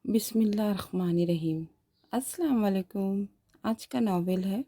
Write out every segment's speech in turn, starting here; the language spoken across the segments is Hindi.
बिस्मिल्लाहिर्रहमानिर्रहीम। अस्सलाम वालेकुम। आज का नावल है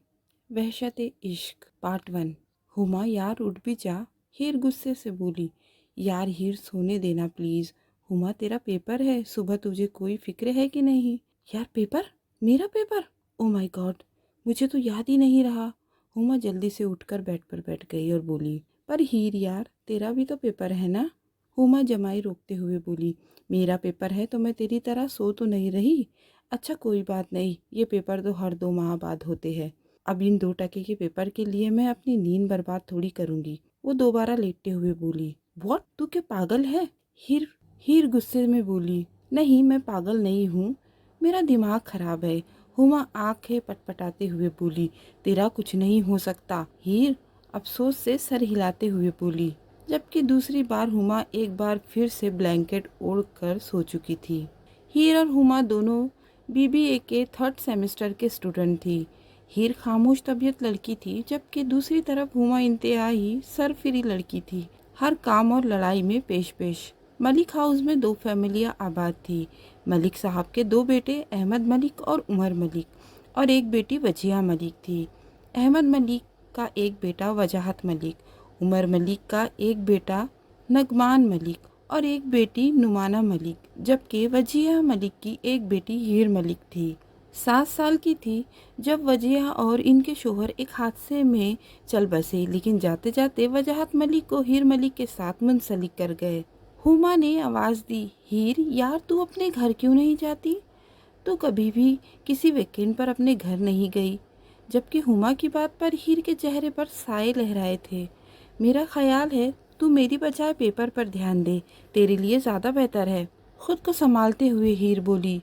वहशत इश्क पार्ट 1। हुमा यार उठ भी जा। हीर गुस्से से बोली। यार हीर सोने देना प्लीज़। हुमा तेरा पेपर है, सुबह तुझे कोई फिक्र है कि नहीं? यार पेपर? मेरा पेपर? ओ माय गॉड, मुझे तो याद ही नहीं रहा। हुमा जल्दी से उठकर बेड पर बैठ गई और बोली, पर हीर यार तेरा भी तो पेपर है ना? हुमा जमाई रोकते हुए बोली, मेरा पेपर है तो मैं तेरी तरह सो तो नहीं रही। अच्छा कोई बात नहीं, ये पेपर तो हर 2 माह बाद होते हैं। अब इन 2 टके के पेपर के लिए मैं अपनी नींद बर्बाद थोड़ी करूंगी। वो दोबारा लेटते हुए बोली, व्हाट, तू क्या पागल है? हीर हीर गुस्से में बोली, नहीं मैं पागल नहीं हूँ, मेरा दिमाग खराब है। हुमा आंखें पटपटाते हुए बोली, तेरा कुछ नहीं हो सकता। हीर अफसोस से सर हिलाते हुए बोली, जबकि दूसरी बार हुमा एक बार फिर से ब्लैंकेट ओढ़ कर सो चुकी थी। हीर और हुमा दोनों बीबीए के 3rd सेमेस्टर के स्टूडेंट थी। हीर खामोश तबीयत लड़की थी, जबकि दूसरी तरफ हुमा इंतहाई सरफिरी लड़की थी, हर काम और लड़ाई में पेश पेश। मलिक हाउस में 2 फैमिलियाँ आबाद थी। मलिक साहब के 2 बेटे अहमद मलिक और उमर मलिक, और एक बेटी वजिया मलिक थी। अहमद मलिक का एक बेटा वजाहत मलिक, उमर मलिक का एक बेटा नगमान मलिक और एक बेटी नुमाना मलिक, जबकि वजिया मलिक की एक बेटी हीर मलिक थी। 7 साल की थी जब वजिया और इनके शोहर एक हादसे में चल बसे, लेकिन जाते जाते वजाहत मलिक को हीर मलिक के साथ मुंसलिक कर गए। हुमा ने आवाज़ दी, हीर यार तू अपने घर क्यों नहीं जाती? तो कभी भी किसी वीकेंड पर अपने घर नहीं गई। जबकि हुमा की बात पर हीर के चेहरे पर साए लहराए थे। मेरा ख्याल है तू मेरी बजाय पेपर पर ध्यान दे, तेरे लिए ज़्यादा बेहतर है। खुद को संभालते हुए हीर बोली,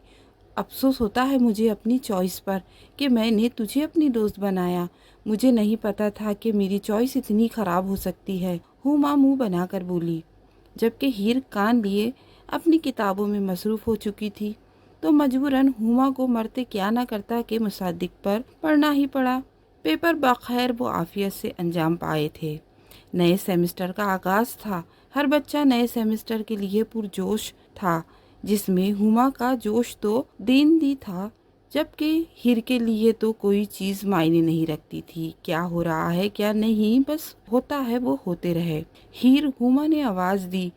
अफसोस होता है मुझे अपनी चॉइस पर कि मैंने तुझे अपनी दोस्त बनाया। मुझे नहीं पता था कि मेरी चॉइस इतनी ख़राब हो सकती है। हुमा मुंह बनाकर बोली, जबकि हीर कान लिए अपनी किताबों में मसरूफ़ हो चुकी थी, तो मजबूरन हुमा को मरते क्या ना करता के मुसादिक पर पढ़ना ही पड़ा। पेपर बखैर वो आफियत से अंजाम पाए थे। नए सेमेस्टर का आगाज़ था। हर बच्चा नए सेमेस्टर के लिए पुरजोश था, जिसमें हुमा का जोश तो दिन दी था, जबकि हीर के लिए तो कोई चीज़ मायने नहीं रखती थी। क्या हो रहा है क्या नहीं, बस होता है वो होते रहे। हीर, हुमा ने आवाज़ दी।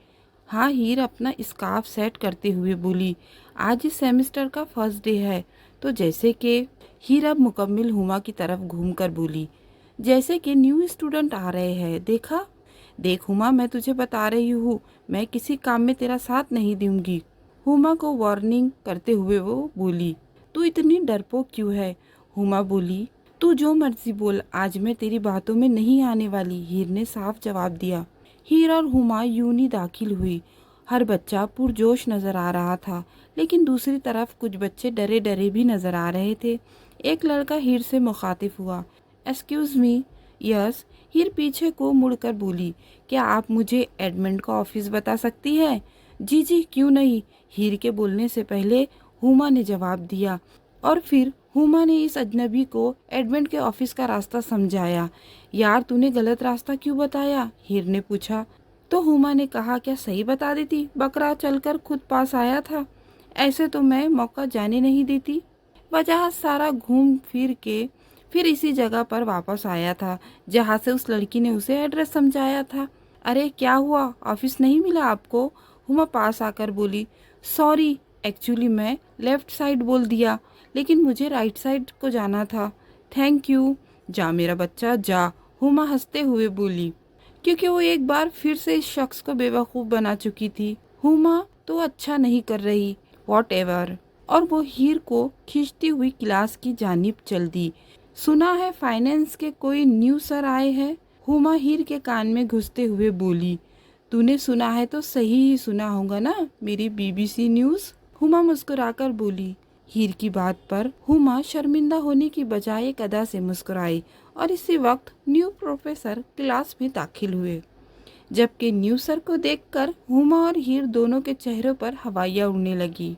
हाँ, हीर अपना स्कार्फ सेट करते हुए बोली, आज इस सेमेस्टर का फर्स्ट डे है। तो जैसे कि हीर अब मुकम्मिल हुमा की तरफ घूमकर बोली, जैसे कि न्यू स्टूडेंट आ रहे हैं, देखा? देख हुमा, मैं तुझे बता रही हूँ, मैं किसी काम में तेरा साथ नहीं दूंगी। हुमा को वार्निंग करते हुए वो बोली, तू इतनी डरपोक क्यों है? हुमा बोली, तू जो मर्जी बोल, आज मैं तेरी बातों में नहीं आने वाली। हीर ने साफ जवाब दिया। हीर और हुमा यूनी दाखिल हुई। हर बच्चा पुरजोश नजर आ रहा था, लेकिन दूसरी तरफ कुछ बच्चे डरे डरे भी नजर आ रहे थे। एक लड़का हीर से मुखातिब हुआ, एक्सक्यूज मी। यस। हीर पीछे को मुड़कर बोली, क्या आप मुझे एडमिन का ऑफिस बता सकती है? जी जी, क्यों नहीं। हीर के बोलने से पहले हुमा ने जवाब दिया, और फिर हुमा ने इस अजनबी को एडमिन के ऑफिस का रास्ता समझाया। यार तूने गलत रास्ता क्यों बताया? हीर ने पूछा। तो हुमा ने कहा, क्या सही बता देती, बकरा चलकर खुद पास आया था। ऐसे तो मैं मौका जाने नहीं देती। वजह सारा घूम फिर के फिर इसी जगह पर वापस आया था, जहाँ से उस लड़की ने उसे एड्रेस समझाया था। अरे क्या हुआ, ऑफिस नहीं मिला आपको? हुमा पास आकर बोली, सॉरी, एक्चुअली मैं लेफ्ट साइड बोल दिया, लेकिन मुझे राइट साइड को जाना था। Thank you. जा मेरा बच्चा जा, हुमा हंसते हुए बोली, क्योंकि वो एक बार फिर से इस शख्स को बेवकूफ़ बना चुकी थी। हुमा तो अच्छा नहीं कर रही, वॉट एवर। और वो हीर को खींचती हुई क्लास की जानिब चल दी। सुना है फाइनेंस के कोई न्यू सर आए हैं? हुमा हीर के कान में घुसते हुए बोली, तूने सुना है तो सही ही सुना होगा ना, मेरी बीबीसी न्यूज़। हुमा मुस्कुराकर बोली। हीर की बात पर हुमा शर्मिंदा होने की बजाय एक अदा से मुस्कुराई, और इसी वक्त न्यू प्रोफेसर क्लास में दाखिल हुए। जबकि न्यू सर को देखकर हुमा और हीर दोनों के चेहरों पर हवाइयाँ उड़ने लगी।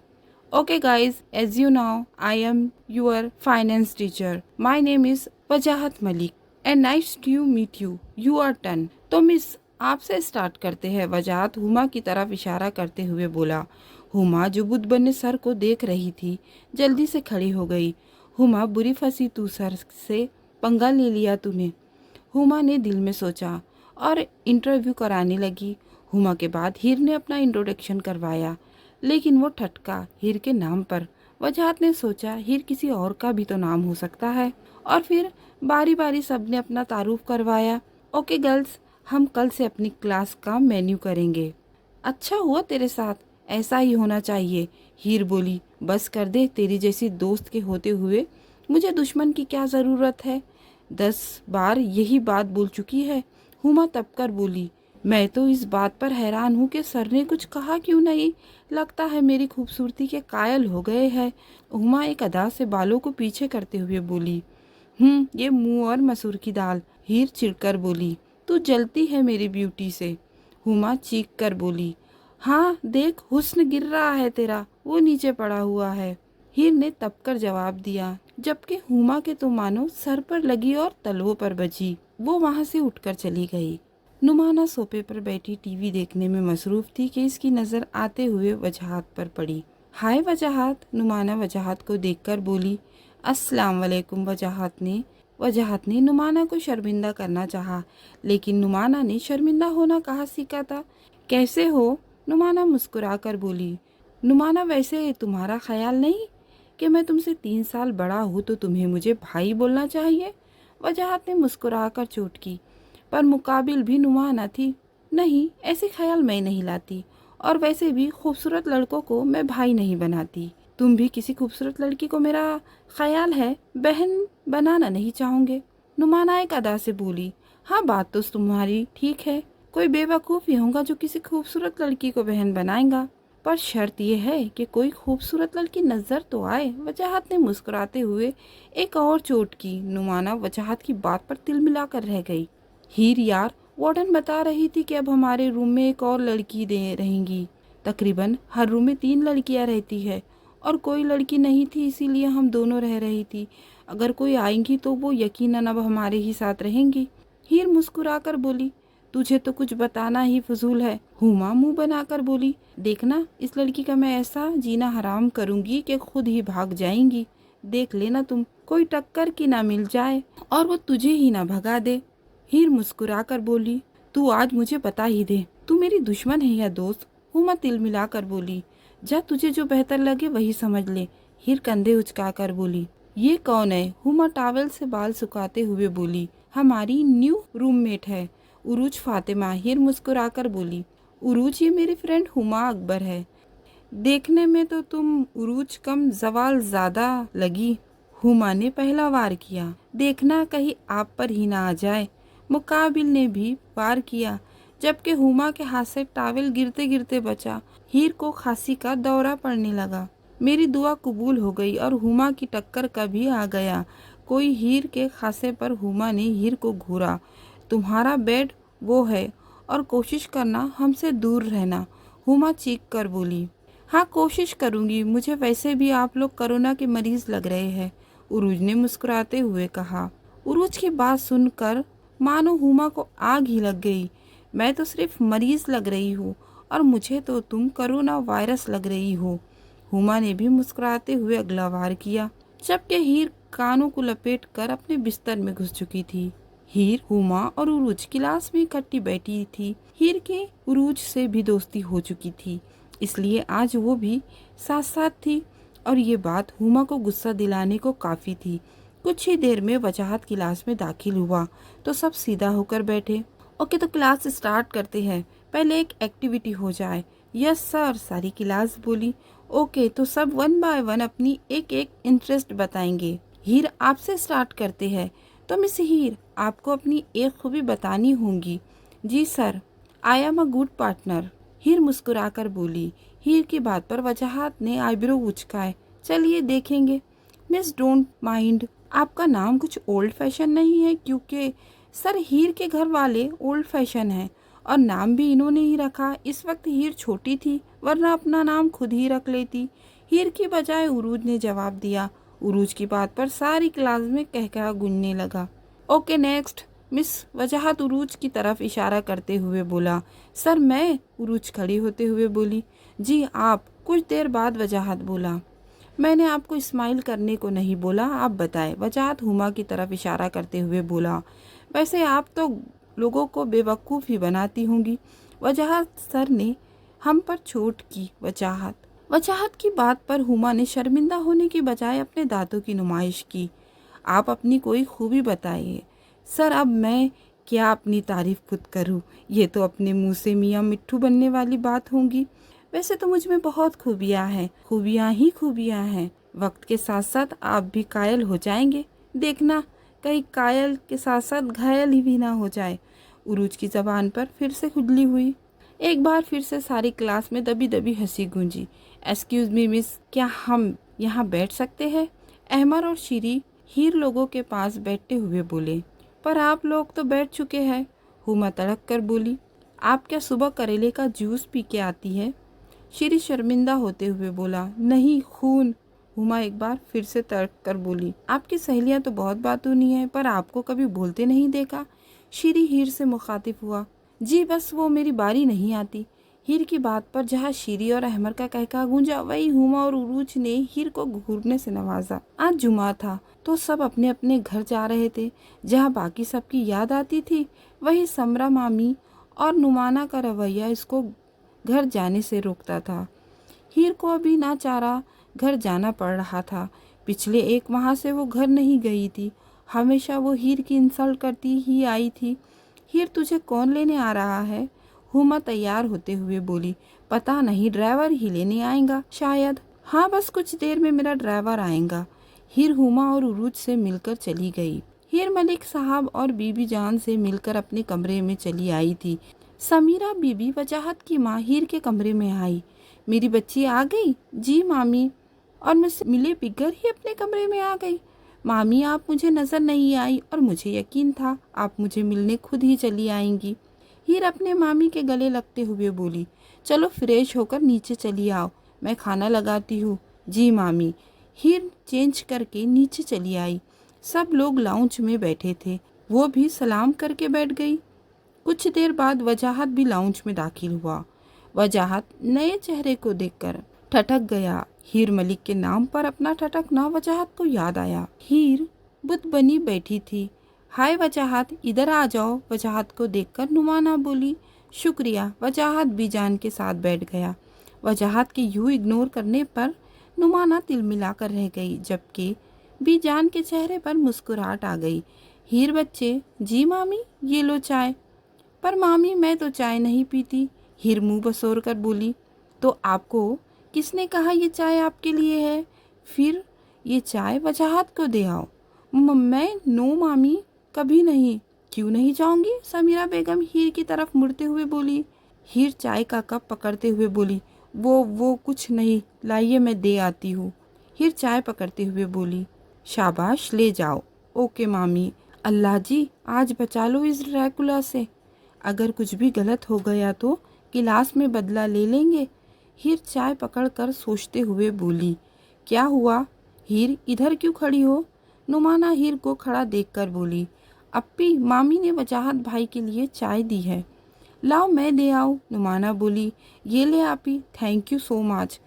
Okay guys, as you now I am your finance teacher, my name is Wajahat Malik and nice to meet you, you are ton. तो मिस, आपसे स्टार्ट करते हैं, वजाहत हुमा की तरफ इशारा करते हुए बोला। हुमा जो बुद्ध बने सर को देख रही थी जल्दी से खड़ी हो गई। हुमा बुरी फंसी तू, सर से पंगा ले लिया तूने, हुमा ने दिल में सोचा और इंटरव्यू कराने लगी। हुमा के बाद हीर ने अपना इंट्रोडक्शन करवाया, लेकिन वो ठटका हीर के नाम पर। वजाहत ने सोचा हीर किसी और का भी तो नाम हो सकता है, और फिर बारी बारी सबने अपना तारुफ करवाया। ओके गर्ल्स, हम कल से अपनी क्लास का मेन्यू करेंगे। अच्छा हुआ तेरे साथ, ऐसा ही होना चाहिए, हीर बोली। बस कर दे, तेरी जैसी दोस्त के होते हुए मुझे दुश्मन की क्या ज़रूरत है। 10 बार यही बात बोल चुकी है, हुमा तब कर बोली। मैं तो इस बात पर हैरान हूँ कि सर ने कुछ कहा क्यों नहीं, लगता है मेरी खूबसूरती के कायल हो गए हैं। हुमा एक अदा से बालों को पीछे करते हुए बोली। ये मुंह और मसूर की दाल, हीर चिढ़कर बोली। तू जलती है मेरी ब्यूटी से, हुमा चीख कर बोली। हाँ देख, हुस्न गिर रहा है तेरा, वो नीचे पड़ा हुआ है, हीर ने तब कर जवाब दिया, जबकि हुमा के तो मानो सर पर लगी और तलवों पर बजी। वो वहां से उठकर चली गई। नुमाना सोफे पर बैठी टीवी देखने में मसरूफ थी कि इसकी नजर आते हुए वजाहत पर पड़ी। हाय वजाहत, नुमाना वजाहत को देखकर बोली। अस्सलाम वालेकुम। वजाहत ने नुमाना को शर्मिंदा करना चाहा, लेकिन नुमाना ने शर्मिंदा होना कहाँ सीखा था। कैसे हो, नुमाना मुस्कुराकर बोली। नुमाना, वैसे तुम्हारा ख्याल नहीं कि मैं तुमसे 3 साल बड़ा हूँ तो तुम्हें मुझे भाई बोलना चाहिए। वजाहत ने मुस्कुराकर चोट की, पर मुकाबिल भी नुमाना थी। नहीं, ऐसे ख्याल मैं नहीं लाती, और वैसे भी खूबसूरत लड़कों को मैं भाई नहीं बनाती। तुम भी किसी खूबसूरत लड़की को, मेरा ख्याल है, बहन बनाना नहीं चाहोगे, नुमाना एक अदा से बोली। हाँ, बात तो तुम्हारी ठीक है, कोई बेवकूफ़ ही होगा जो किसी खूबसूरत लड़की को बहन बनाएगा, पर शर्त यह है कि कोई खूबसूरत लड़की नजर तो आए। वजाहत ने मुस्कुराते हुए एक और चोट की। नुमाना वजाहत की बात पर तिल मिलाकर रह गई। हीर यार, वार्डन बता रही थी कि अब हमारे रूम में एक और लड़की दे रहेंगी। तकरीबन हर रूम में 3 लड़कियां रहती है, और कोई लड़की नहीं थी, इसीलिए हम दोनों रह रही थी। अगर कोई आएंगी तो वो यकीनन अब हमारे ही साथ रहेंगी। हीर मुस्कुराकर बोली। तुझे तो कुछ बताना ही फजूल है, हुमा मुंह बनाकर बोली। देखना, इस लड़की का मैं ऐसा जीना हराम करूंगी कि खुद ही भाग जाएंगी। देख लेना तुम, कोई टक्कर की ना मिल जाए और वो तुझे ही ना भगा दे। हीर मुस्कुराकर बोली। तू आज मुझे बता ही दे, तू मेरी दुश्मन है या दोस्त, हुमा तिल मिलाकर बोली। जा, तुझे जो बेहतर लगे वही समझ ले, हीर कंधे उचकाकर बोली। ये कौन है, हुमा टॉवेल से बाल सुखाते हुए बोली। हमारी न्यू रूममेट है, उरूज फातिमा, हीर मुस्कुराकर बोली। उरूज, ये मेरी फ्रेंड हुमा अकबर है। देखने में तो तुम उरूज कम जवाल ज्यादा लगी, हुमा ने पहला वार किया। देखना कहीं आप पर ही ना आ जाए, मुकाबिल ने भी वार किया, जबकि हुमा के हाथ से टॉवेल गिरते गिरते बचा। हीर को खांसी का दौरा पड़ने लगा। मेरी दुआ कबूल हो गई और हुमा की टक्कर का भी आ गया। कोई हीर के खांसे पर हुमा ने हीर को घूरा। तुम्हारा बेड वो है, और कोशिश करना हमसे दूर रहना, हुमा चीख कर बोली। हाँ, कोशिश करूंगी, मुझे वैसे भी आप लोग कोरोना के मरीज लग रहे हैं, उरूज ने मुस्कुराते हुए कहा। उरूज की बात सुनकर मानो हुमा को आग ही लग गई। मैं तो सिर्फ मरीज लग रही हूँ, और मुझे तो तुम कोरोना वायरस लग रही हो, हुमा ने भी मुस्कुराते हुए अगला वार किया, जबकि हीर कानों को लपेट कर अपने बिस्तर में घुस चुकी थी। हीर, हुमा और उरूज क्लास में इकट्ठी बैठी थी। हीर की उरूज से भी दोस्ती हो चुकी थी, इसलिए आज वो भी साथ साथ थी, और ये बात हुमा को गुस्सा दिलाने को काफ़ी थी। कुछ ही देर में वजाहत क्लास में दाखिल हुआ तो सब सीधा होकर बैठे। ओके, तो क्लास स्टार्ट करते हैं, पहले एक एक्टिविटी हो जाए। यस सर, सारी क्लास बोली। ओके, तो सब 1 बाय 1 अपनी एक एक इंटरेस्ट बताएंगे। हीर, आपसे स्टार्ट करते हैं। तो मिस हीर, आपको अपनी एक खूबी बतानी होगी। जी sir, I am a good partner, Heer मुस्कुराकर बोली। हीर की बात पर वजाहत ने आईब्रो उचकाए। चलिए देखेंगे। मिस डोंट माइंड, आपका नाम कुछ ओल्ड फैशन नहीं है? क्योंकि सर, हीर के घर वाले ओल्ड फैशन हैं, और नाम भी इन्होंने ही रखा। इस वक्त हीर छोटी थी, वरना अपना नाम खुद ही रख लेती, हीर की बजाय उरूज ने जवाब दिया। उरूज की बात पर सारी क्लास में कहकहा गूंजने लगा। ओके नेक्स्ट, मिस वजाहत उरूज की तरफ इशारा करते हुए बोला। सर मैं, उरूज खड़ी होते हुए बोली। जी आप, कुछ देर बाद वजाहत बोला, मैंने आपको इस्माइल करने को नहीं बोला, आप बताएं। वजाहत हुमा की तरफ इशारा करते हुए बोला, वैसे आप तो लोगों को बेवकूफ़ ही बनाती होंगी। वजाहत सर ने हम पर चोट की। वजाहत की बात पर हुमा ने शर्मिंदा होने की बजाय अपने दांतों की नुमाइश की। आप अपनी कोई खूबी बताइए। सर, अब मैं क्या अपनी तारीफ खुद करूं? ये तो अपने मुंह से मियाँ मिट्ठू बनने वाली बात होंगी। वैसे तो मुझ में बहुत खूबियां हैं, खूबियां ही खूबियां हैं। वक्त के साथ साथ आप भी कायल हो जाएंगे। देखना कहीं कायल के साथ साथ घायल ही भी ना हो जाए। उरूज की जबान पर फिर से खुजली हुई। एक बार फिर से सारी क्लास में दबी दबी हंसी गूंजी। एक्सक्यूज मी मिस, क्या हम यहाँ बैठ सकते हैं? अहमर और शीरी हीर लोगों के पास बैठते हुए बोले। पर आप लोग तो बैठ चुके हैं। हुमा तड़क कर बोली, आप क्या सुबह करेले का जूस पी के आती है? शीरी शर्मिंदा होते हुए बोला, नहीं, खून। हुमा एक बार फिर से तड़क कर बोली, आपकी सहेलियां तो बहुत बातूनी है, पर आपको कभी बोलते नहीं देखा। शीरी हीर से मुखातिब हुआ, जी बस वो मेरी बारी नहीं आती। हीर की बात पर जहाँ शीरी और अहमर का कहका गूंजा, वही हुमा और उरूज ने हीर को घूरने से नवाजा। आज जुमा था तो सब अपने अपने घर जा रहे थे। जहाँ बाकी सबकी याद आती थी, वही समरा मामी और नुमाना का रवैया इसको घर जाने से रोकता था। हीर को अभी ना चारा घर जाना पड़ रहा था। पिछले एक माह से वो घर नहीं गई थी। हमेशा वो हीर की इंसल्ट करती ही आई थी। हीर, तुझे कौन लेने आ रहा है? हुमा तैयार होते हुए बोली, पता नहीं, ड्राइवर ही लेने आएगा शायद। हाँ, बस कुछ देर में मेरा ड्राइवर आएगा। हीर हुमा और उरूज से मिलकर चली गई। हीर मलिक साहब और बीबी जान से मिलकर अपने कमरे में चली आई थी। समीरा बीबी वजाहत की माँ हीर के कमरे में आई। मेरी बच्ची आ गई? जी मामी। और मुझसे मिले बिगर ही अपने कमरे में आ गई। मामी, आप मुझे नजर नहीं आई और मुझे यकीन था आप मुझे मिलने खुद ही चली आएंगी। हीर अपने मामी के गले लगते हुए बोली, चलो फ्रेश होकर नीचे चली आओ, मैं खाना लगाती हूँ। जी मामी। हीर चेंज करके नीचे चली आई। सब लोग लाउंज में बैठे थे, वो भी सलाम करके बैठ गई। कुछ देर बाद वजाहत भी लाउंज में दाखिल हुआ। वजाहत नए चेहरे को देखकर ठटक गया। हीर मलिक के नाम पर अपना ठटकना वजाहत को याद आया। हीर बुत बनी बैठी थी। हाय वजाहत, इधर आ जाओ। वजाहत को देखकर नुमाना बोली, शुक्रिया। वजाहत बीजान के साथ बैठ गया। वजाहत के यूं इग्नोर करने पर नुमाना तिलमिला कर रह गई, जबकि बीजान के चेहरे पर मुस्कुराहट आ गई। हीर बच्चे, जी मामी, ये लो चाय। पर मामी, मैं तो चाय नहीं पीती। हीर मुंह बसोर कर बोली, तो आपको किसने कहा ये चाय आपके लिए है? फिर ये चाय वजाहत को दे आओ। मैं नो मामी, कभी नहीं। क्यों नहीं जाऊंगी? समीरा बेगम हीर की तरफ मुड़ते हुए बोली। हीर चाय का कप पकड़ते हुए बोली, वो कुछ नहीं, लाइए मैं दे आती हूँ। हीर चाय पकड़ते हुए बोली, शाबाश, ले जाओ। ओके मामी। अल्लाह जी, आज बचा लो इस ड्रैकुला से। अगर कुछ भी गलत हो गया तो गिलास में बदला ले लेंगे। हीर चाय पकड़कर सोचते हुए बोली, क्या हुआ? हीर, इधर क्यों खड़ी हो? नुमाना हीर को खड़ा देखकर बोली, अप्पी, मामी ने वजाहत भाई के लिए चाय दी है। लाओ मैं दे आऊँ। नुमाना बोली, ये ले आपी, थैंक यू सो मच।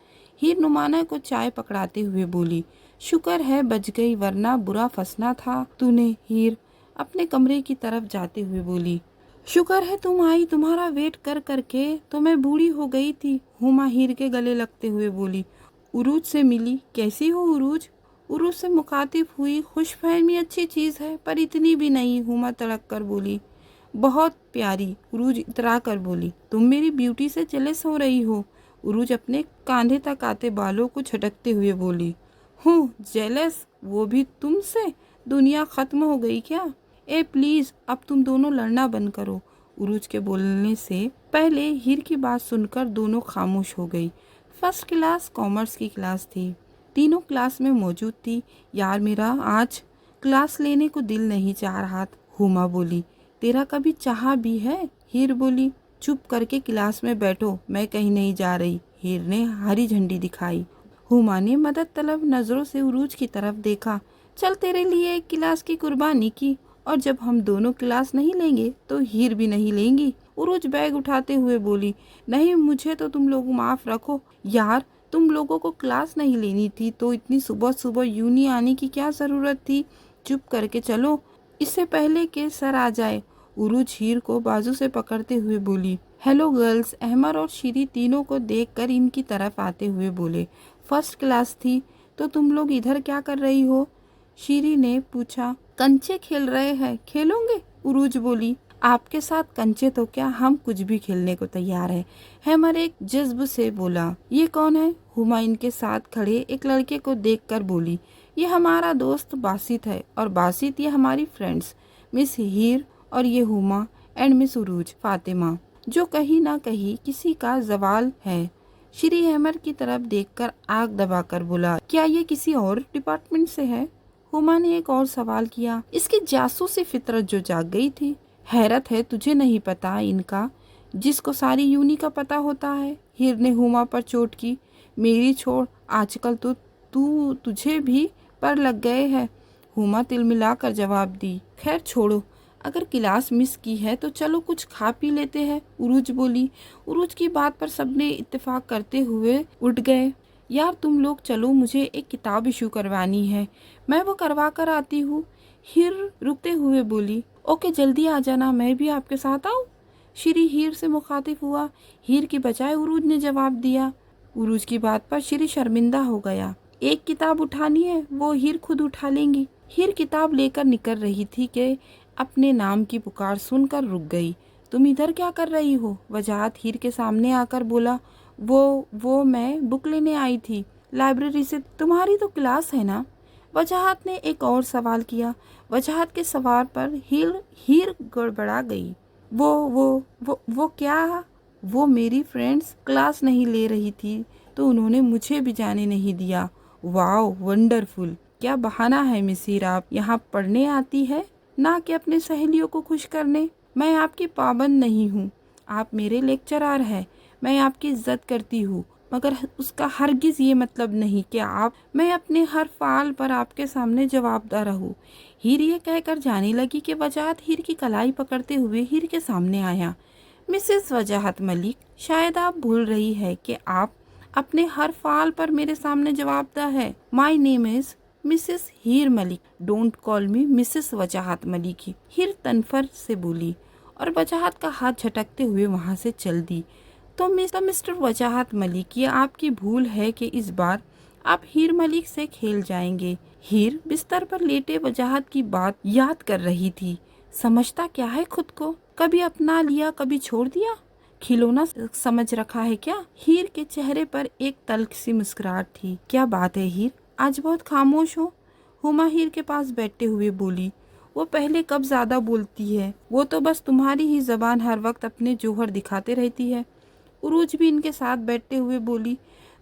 हीर नुमाना को चाय पकड़ाते हुए बोली, शुक्र है बच गई, वरना बुरा फंसना था तूने। हीर अपने कमरे की तरफ जाते हुए बोली, शुक्र है तुम आई, तुम्हारा वेट कर करके तो मैं बूढ़ी हो गई थी। हुमा हीर के गले लगते हुए बोली, उरूज से मिली? कैसी हो उरूज? उरूज से मुखातिब हुई। खुशफहमी अच्छी चीज़ है, पर इतनी भी नहीं। हुमा तड़क कर बोली, बहुत प्यारी। उरूज इतरा कर बोली, तुम मेरी ब्यूटी से जेलस हो रही हो? उरूज अपने कांधे तक आते बालों को झटकते हुए बोली, हूँ जेलस? वो भी तुमसे? दुनिया खत्म हो गई क्या? ए प्लीज, अब तुम दोनों लड़ना बंद करो। उरूज के बोलने से पहले हीर की बात सुनकर दोनों खामोश हो गई। फर्स्ट क्लास कॉमर्स की क्लास थी। तीनों क्लास में मौजूद थी। यार, मेरा आज क्लास लेने को दिल नहीं चाह रहा। हुमा बोली, तेरा कभी चाहा भी है? हीर बोली, चुप करके क्लास में बैठो, मैं कहीं नहीं जा रही। हीर ने हरी झंडी दिखाई। हुमा ने मदद तलब नजरों से उरूज की तरफ देखा। चल, तेरे लिए एक क्लास की कुर्बानी की, और जब हम दोनों क्लास नहीं लेंगे तो हीर भी नहीं लेंगी। उरूज बैग उठाते हुए बोली, नहीं, मुझे तो तुम लोग माफ रखो। यार, तुम लोगों को क्लास नहीं लेनी थी तो इतनी सुबह सुबह यूनी आने की क्या ज़रूरत थी? चुप करके चलो, इससे पहले कि सर आ जाए। उरुज हीर को बाजू से पकड़ते हुए बोली। Hello girls. अहमर और शीरी तीनों को देखकर इनकी तरफ आते हुए बोले, फर्स्ट क्लास थी तो तुम लोग इधर क्या कर रही हो? शीरी ने पूछा। कंचे खेल रहे हैं, खेलोगे? उरुज बोली। आपके साथ कंचे तो क्या, हम कुछ भी खेलने को तैयार है। हैमर एक जज्ब से बोला। ये कौन है? हुमा इनके साथ खड़े एक लड़के को देखकर बोली। ये हमारा दोस्त बासित है और बासित ये हमारी फ्रेंड्स मिस हीर और ये हुमा एंड मिस उरूज फातिमा, जो कहीं ना कहीं किसी का जवाल है। श्री हैमर की तरफ देखकर आग दबाकर बोला, क्या ये किसी और डिपार्टमेंट से है? हुमा ने एक और सवाल किया। इसकी जासूसी फितरत जो जाग गई थी। हैरत है तुझे नहीं पता इनका, जिसको सारी यूनी का पता होता है। हीर ने हुमा पर चोट की। मेरी छोड़, आजकल तो तुझे भी पर लग गए हैं। हुमा तिलमिलाकर जवाब दी। खैर छोड़ो, अगर क्लास मिस की है तो चलो कुछ खा पी लेते हैं, उरुज बोली। उरुज की बात पर सबने इत्तेफाक करते हुए उठ गए। यार तुम लोग चलो, मुझे एक किताब इशू करवानी है, मैं वो करवा कर आती हूँ। हीर रुकते हुए बोली। ओके जल्दी आ जाना, मैं भी आपके साथ आऊँ? श्री हीर से मुखातिब हुआ। हीर की बजाय उरुज ने जवाब दिया। उरुज की बात पर श्री शर्मिंदा हो गया। एक किताब उठानी है, वो हीर खुद उठा लेंगी। हीर किताब लेकर निकल रही थी कि अपने नाम की पुकार सुनकर रुक गई। तुम इधर क्या कर रही हो? वजाहत हीर के सामने आकर बोला। वो मैं बुक लेने आई थी लाइब्रेरी से। तुम्हारी तो क्लास है ना? वजाहत ने एक और सवाल किया। वजाहत के सवाल पर हीर गड़बड़ा गई। वो क्या? वो मेरी फ्रेंड्स क्लास नहीं ले रही थी तो उन्होंने मुझे भी जाने नहीं दिया। Wow wonderful. क्या बहाना है मिस हीर, आप यहाँ पढ़ने आती है ना कि अपने सहेलियों को खुश करने? मैं आपकी पाबंद नहीं हूँ, आप मेरे लेक्चरर हैं, मैं आपकी इज्जत करती हूँ, मगर उसका हरगिज ये मतलब नहीं कि मैं अपने हर फाल पर आपके सामने जवाबदार रहूँ। हीर ये कहकर जाने लगी कि वजाहत हीर की कलाई पकड़ते हुए हीर के सामने आया। मिसेस वजाहत मलिक, शायद आप भूल रही है कि आप अपने हर फाल पर मेरे सामने जवाबदार है। माई name is Mrs Heer Malik, don't call me Mrs वजाहत मलिक। हीर तनफर से बोली और वजाहत का हाथ झटकते हुए वहां से चल दी। तो मिस्टर वजाहत मलिक, ये आपकी भूल है कि इस बार आप हीर मलिक से खेल जाएंगे। हीर बिस्तर पर लेटे वजाहत की बात याद कर रही थी। समझता क्या है खुद को? कभी अपना लिया, कभी छोड़ दिया, खिलौना समझ रखा है क्या? हीर के चेहरे पर एक तल्ख सी मुस्कुराहट थी। क्या बात है हीर, आज बहुत खामोश हो? हुमा हीर के पास बैठते हुए बोली। वो पहले कब ज्यादा बोलती है, वो तो बस तुम्हारी ही जबान हर वक्त अपने जोहर दिखाते रहती है। उरूज भी इनके साथ बैठते हुए बोली।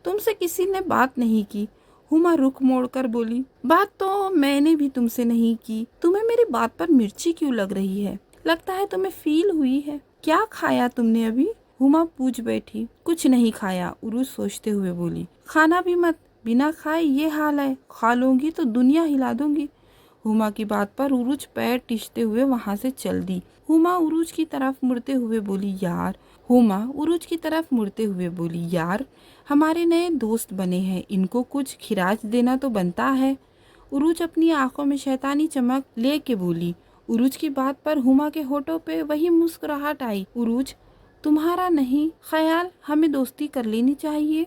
तुमसे किसी ने बात नहीं की? हुमा रुख मोड़कर बोली। बात तो मैंने भी तुमसे नहीं की। तुम्हें मेरी बात पर मिर्ची क्यों लग रही है? लगता है तुम्हें फील हुई है। क्या खाया तुमने अभी? हुमा पूछ बैठी। कुछ नहीं खाया, उरूज सोचते हुए बोली। खाना भी मत, बिना खाए ये हाल है, खा लूंगी तो दुनिया हिला दूंगी। हुमा की बात पर उरूज पैर टिशते हुए वहां से चल दी। हुमा उरूज की तरफ मुड़ते हुए बोली। यार हमारे नए दोस्त बने हैं, इनको कुछ खिराज देना तो बनता है। उरूज अपनी आंखों में शैतानी चमक ले के बोली। उरूज की बात पर हुमा के होठों पे वही मुस्कुराहट आई। उरूज, तुम्हारा नहीं ख्याल हमें दोस्ती कर लेनी चाहिए?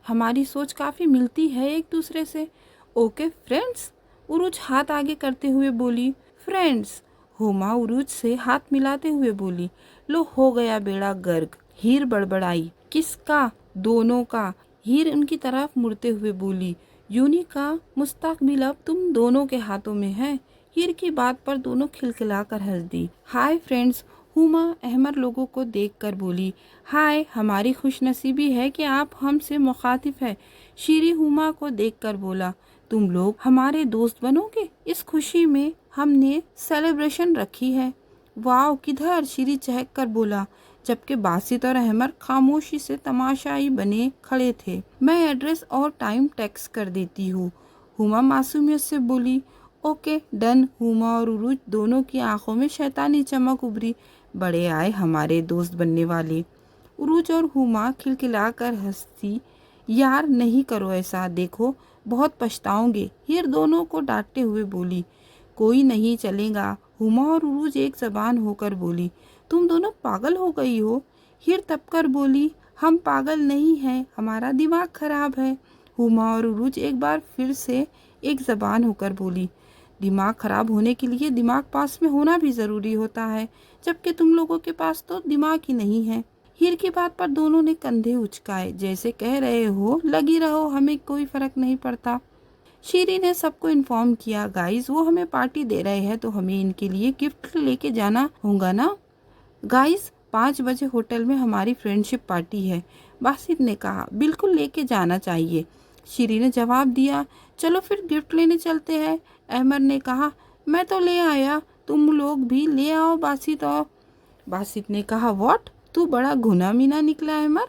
हमारी सोच काफी मिलती है एक दूसरे से। ओके फ्रेंड्स, उरूज हाथ आगे करते हुए बोली। फ्रेंड्स, हुमा उरूज से हाथ मिलाते हुए बोली। लो हो गया बेड़ा गर्क। हीर बड़बड़ाई। किसका? दोनों का। हीर उनकी तरफ मुड़ते हुए बोली। यूनी का मुस्तकबिल अब तुम दोनों के हाथों में है। हीर की बात पर दोनों खिलखिलाकर हंस दी। हाय फ्रेंड्स, हुमा अहमर लोगों को देखकर बोली। हाय, हमारी खुशनसीबी है कि आप हमसे मुखातिब है। शीरी हुमा को देखकर बोला। तुम लोग हमारे दोस्त बनोगे? इस खुशी में हमने सेलिब्रेशन रखी है। वाओ, किधर? शीरी चहक कर बोला, जबकि बासित और अहमर खामोशी से तमाशाई बने खड़े थे। मैं एड्रेस और टाइम टेक्स्ट कर देती हूँ, हुमा मासूमियत से बोली। Okay done. हुमा और उरूज दोनों की आंखों में शैतानी चमक उभरी। बड़े आए हमारे दोस्त बनने वाले। उरूज और हुमा खिलखिलाकर हंसी यार नहीं करो ऐसा, देखो बहुत पछताओगे, हीर दोनों को डांटते हुए बोली। कोई नहीं चलेगा, हुमा और उरूज एक जबान होकर बोली। तुम दोनों पागल हो गई हो? हीर तब कर बोली, हम पागल नहीं हैं, हमारा दिमाग खराब है। हुमा और उरूज एक बार फिर से एक जबान होकर बोली। दिमाग खराब होने के लिए दिमाग पास में होना भी ज़रूरी होता है, जबकि तुम लोगों के पास तो दिमाग ही नहीं है। हीर की बात पर दोनों ने कंधे उचकाए, जैसे कह रहे हो लगी रहो, हमें कोई फर्क नहीं पड़ता। शीरी ने सबको इन्फॉर्म किया, गाइस वो हमें पार्टी दे रहे हैं तो हमें इनके लिए गिफ्ट लेके जाना होगा ना। गाइस 5 बजे होटल में हमारी फ्रेंडशिप पार्टी है, बासित ने कहा। बिल्कुल लेके जाना चाहिए, शीरी ने जवाब दिया। चलो फिर गिफ्ट लेने चलते हैं, अहमर ने कहा। मैं तो ले आया, तुम लोग भी ले आओ बासित। और बासित ने कहा, व्हाट, तू बड़ा घुना मीना निकला अहमर।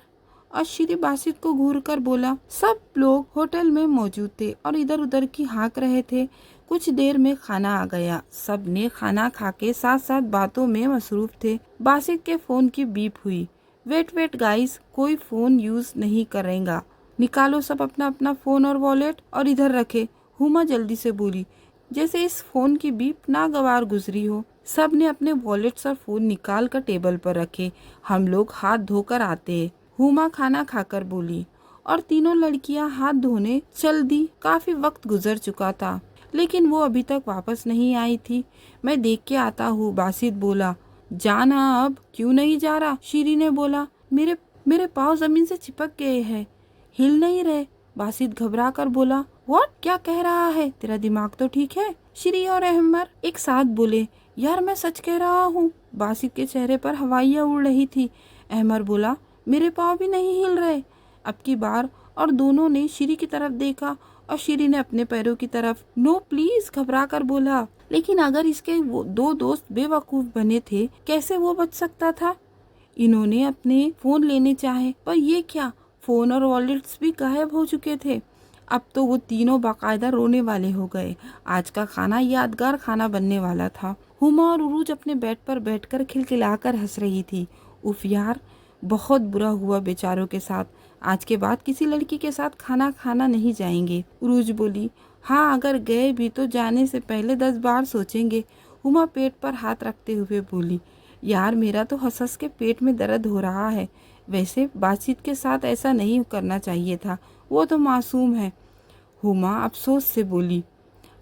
और शीरी बासित को घूर कर बोला। सब लोग होटल में मौजूद थे और इधर उधर की हाँक रहे थे। कुछ देर में खाना आ गया, सब ने खाना खा के साथ साथ बातों में मसरूफ थे। बासित के फोन की बीप हुई। वेट वेट गाइस, कोई फोन यूज नहीं करेगा, निकालो सब अपना अपना फोन और वॉलेट और इधर रखे, हुमा जल्दी से बोली, जैसे इस फोन की बीप नागवार गुजरी हो। सब ने अपने वॉलेट्स और फोन निकाल कर टेबल पर रखे। हम लोग हाथ धोकर आते हैं, हुमा खाना खाकर बोली। और तीनों लड़कियां हाथ धोने चल दी। काफी वक्त गुजर चुका था, लेकिन वो अभी तक वापस नहीं आई थी। मैं देख के आता हूँ, बासित बोला। जाना अब, क्यों नहीं जा रहा? शीरी ने बोला। मेरे मेरे पाँव जमीन से चिपक गए हैं, हिल नहीं रहे, बासित घबरा कर बोला। व्हाट, क्या कह रहा है? तेरा दिमाग तो ठीक है? शीरी और अहमर एक साथ बोले। यार मैं सच कह रहा हूँ। बासित के चेहरे पर हवाइयाँ उड़ रही थी। अहमर बोला, मेरे पाँव भी नहीं हिल रहे अब की बार। और दोनों ने शीरी की तरफ देखा और शीरी ने अपने पैरों की तरफ। नो प्लीज, घबरा कर बोला। लेकिन अगर इसके वो दो दोस्त बेवकूफ बने थे, कैसे वो बच सकता था? इन्होंने अपने फोन लेने चाहे, पर ये क्या, फोन और वॉलेट्स भी गायब हो चुके थे। अब तो वो तीनों बाकायदा रोने वाले हो गए। आज का खाना यादगार खाना बनने वाला था। हुमा और उरूज अपने बेड पर बैठकर खिलखिलाकर हंस रही थी। उफ यार, बहुत बुरा हुआ बेचारों के साथ। आज के बाद किसी लड़की के साथ खाना खाना नहीं जाएंगे। उरूज बोली, हाँ अगर गए भी तो जाने से पहले 10 बार सोचेंगे। हुमा पेट पर हाथ रखते हुए बोली, यार मेरा तो हंस हंस के पेट में दर्द हो रहा है। वैसे बातचीत के साथ ऐसा नहीं करना चाहिए था, वो तो मासूम है। हुमा अफसोस से बोली।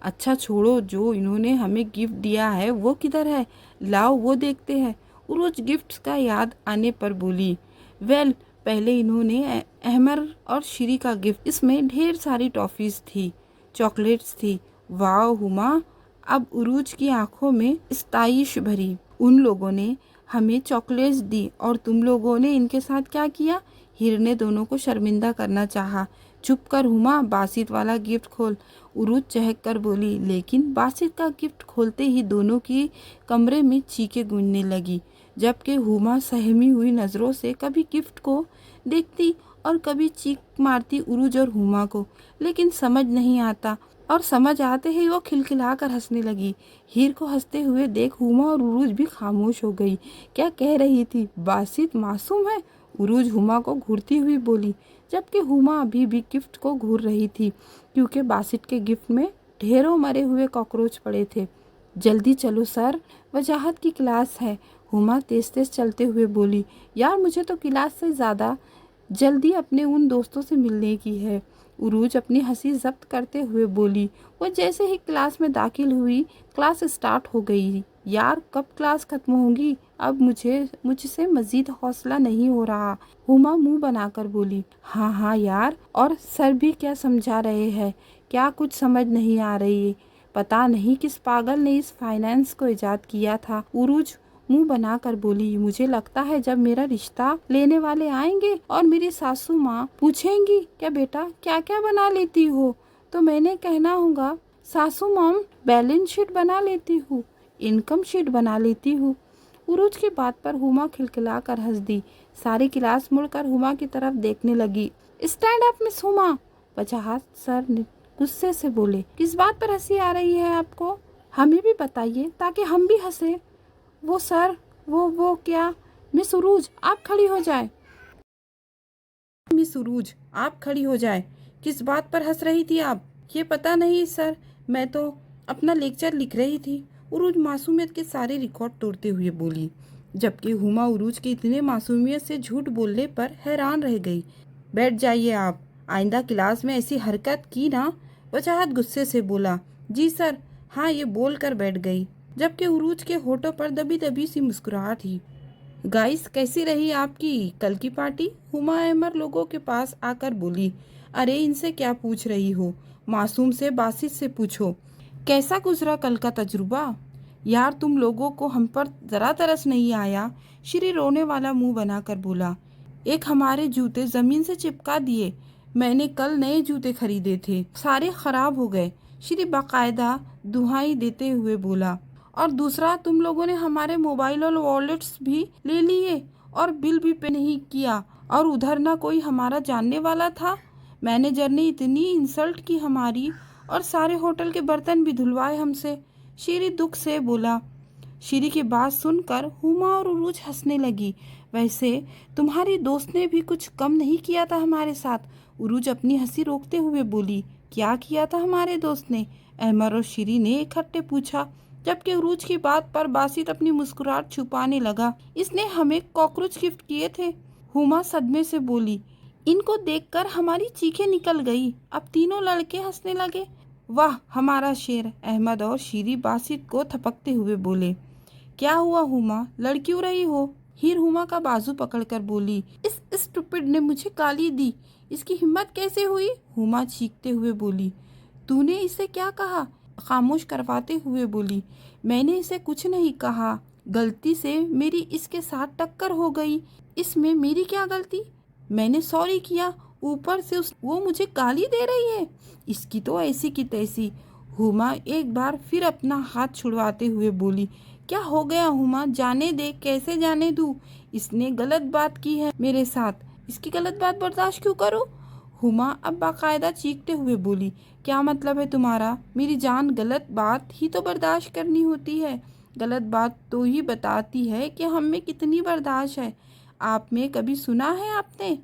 अच्छा छोड़ो, जो इन्होंने हमें गिफ्ट दिया है वो किधर है? लाओ वो देखते हैं। उरोज गिफ्ट का याद आने पर बोली, वेल पहले इन्होंने अहमर और श्री का गिफ्ट, इसमें ढेर सारी टॉफीज थी, चॉकलेट्स थी। वाह हुमा, अब उरूज की आंखों में स्ताइश भरी। उन लोगों ने हमें चॉकलेट्स दी और तुम लोगों ने इनके साथ क्या किया? हीर ने दोनों को शर्मिंदा करना चाहा। चुप कर हुमा, बासित वाला गिफ्ट खोल, उरूज चहक कर बोली। लेकिन बासित का गिफ्ट खोलते ही दोनों की कमरे में चीखें गूंजने लगी, जबकि हुमा सहमी हुई नज़रों से कभी गिफ्ट को देखती और कभी चीख मारती उरूज और हुमा को। लेकिन समझ नहीं आता, और समझ आते ही वो खिलखिलाकर हंसने लगी। हीर को हंसते हुए देख हुमा और उरूज भी खामोश हो गई। क्या कह रही थी? बासित मासूम है, उरूज हुमा को घूरती हुई बोली, जबकि हुमा अभी भी गिफ्ट को घूर रही थी, क्योंकि बासित के गिफ्ट में ढेरों मरे हुए कॉकरोच पड़े थे। जल्दी चलो सर, वजाहत की क्लास है, हुमा तेज तेज चलते हुए बोली। यार मुझे तो क्लास से ज़्यादा जल्दी अपने उन दोस्तों से मिलने की है, उरूज अपनी हंसी जब्त करते हुए बोली। वो जैसे ही क्लास में दाखिल हुई, क्लास स्टार्ट हो गई। यार कब क्लास खत्म होगी? अब मुझसे मजीद हौसला नहीं हो रहा, हुमा मुंह बनाकर बोली। हाँ हाँ यार, और सर भी क्या समझा रहे हैं? क्या कुछ समझ नहीं आ रही? पता नहीं किस पागल ने इस फाइनेंस को इजाद किया था, उरूज मुंह बनाकर बोली। मुझे लगता है जब मेरा रिश्ता लेने वाले आएंगे और मेरी सासू माँ पूछेंगी, क्या बेटा क्या क्या बना लेती हो, तो मैंने कहना होगा, सासू मॉम बैलेंस शीट बना लेती हूँ, इनकम शीट बना लेती हूँ। उरूज की बात पर हुमा खिलखिला कर हंस दी। सारी क्लास मुड़कर हुमा की तरफ देखने लगी। स्टैंड अप मिस हुमा, वजाहत सर ने गुस्से से बोले। किस बात पर हंसी आ रही है आपको? हमें भी बताइए ताकि हम भी हंसे। वो सर, वो क्या? मिस उरूज आप खड़ी हो जाए। मिस उरूज, आप खड़ी हो जाए। किस बात पर हंस रही थी आप? ये पता नहीं सर, मैं तो अपना लेक्चर लिख रही थी। उरूज मासूमियत के सारे रिकॉर्ड तोड़ते हुए बोली, जबकि हुमा उरूज के इतने मासूमियत से झूठ बोलने पर हैरान रह गई। बैठ जाइए आप, आइंदा क्लास में ऐसी हरकत की ना। वजाहत गुस्से से बोला, जी सर। हाँ, ये बोल कर बैठ गई, जबकि उरूज के होठों पर दबी दबी सी मुस्कुराहट थी। गाइस, कैसी रही आपकी कल की पार्टी? हुमा अहमर लोगों के पास आकर बोली। अरे इनसे क्या पूछ रही हो, मासूम से बासित से पूछो। कैसा गुजरा कल का तजुर्बा? यार, तुम लोगों को हम पर जरा तरस नहीं आया? श्री रोने वाला मुंह बनाकर बोला। एक हमारे जूते जमीन से चिपका दिए। मैंने कल नए जूते खरीदे थे, सारे खराब हो गए। श्री बाकायदा दुहाई देते हुए बोला। और दूसरा, तुम लोगों ने हमारे मोबाइल और वॉलेट्स भी ले लिए और बिल भी पे नहीं किया। और उधर ना कोई हमारा जानने वाला था। मैनेजर ने इतनी इंसल्ट की हमारी, और सारे होटल के बर्तन भी धुलवाए हमसे। श्री दुख से बोला। श्री की बात सुनकर हुमा और उरूज हंसने लगी। वैसे तुम्हारी दोस्त ने भी कुछ कम नहीं किया था हमारे साथ। उरूज अपनी हंसी रोकते हुए बोली। क्या किया था हमारे दोस्त ने? अहमर और श्री ने इकट्ठे पूछा, जबकि उरूज की बात पर बासित अपनी मुस्कुराहट छुपाने लगा। इसने हमें कॉकरोच गिफ्ट किए थे। हुमा सदमे से बोली। इनको देखकर हमारी चीखें निकल गई। अब तीनों लड़के हंसने लगे। वाह हमारा शेर, अहमद और श्री बासित को थपकते हुए बोले। क्या हुआ हुमा, लड़ क्यों रही हो? हीर हुमा का बाजू पकड़कर बोली। इस स्टूपिड ने मुझे गाली दी, इसकी हिम्मत कैसे हुई? हुमा चीखते हुए बोली। तूने इसे क्या कहा? खामोश करवाते हुए बोली। मैंने इसे कुछ नहीं कहा, गलती से मेरी इसके साथ टक्कर हो गई। इसमें मेरी क्या गलती? मैंने सॉरी किया, ऊपर से वो मुझे गाली दे रही है। इसकी तो ऐसी की तैसी। हुमा एक बार फिर अपना हाथ छुड़वाते हुए बोली। क्या हो गया हुमा, जाने दे। कैसे जाने दूं? इसने गलत बात की है मेरे साथ, इसकी गलत बात बर्दाश्त क्यों करूं? हुमा अब बाकायदा चीखते हुए बोली। क्या मतलब है तुम्हारा? मेरी जान, गलत बात ही तो बर्दाश्त करनी होती है। गलत बात तो ही बताती है कि हम में कितनी बर्दाश्त है। आप में कभी सुना है आपने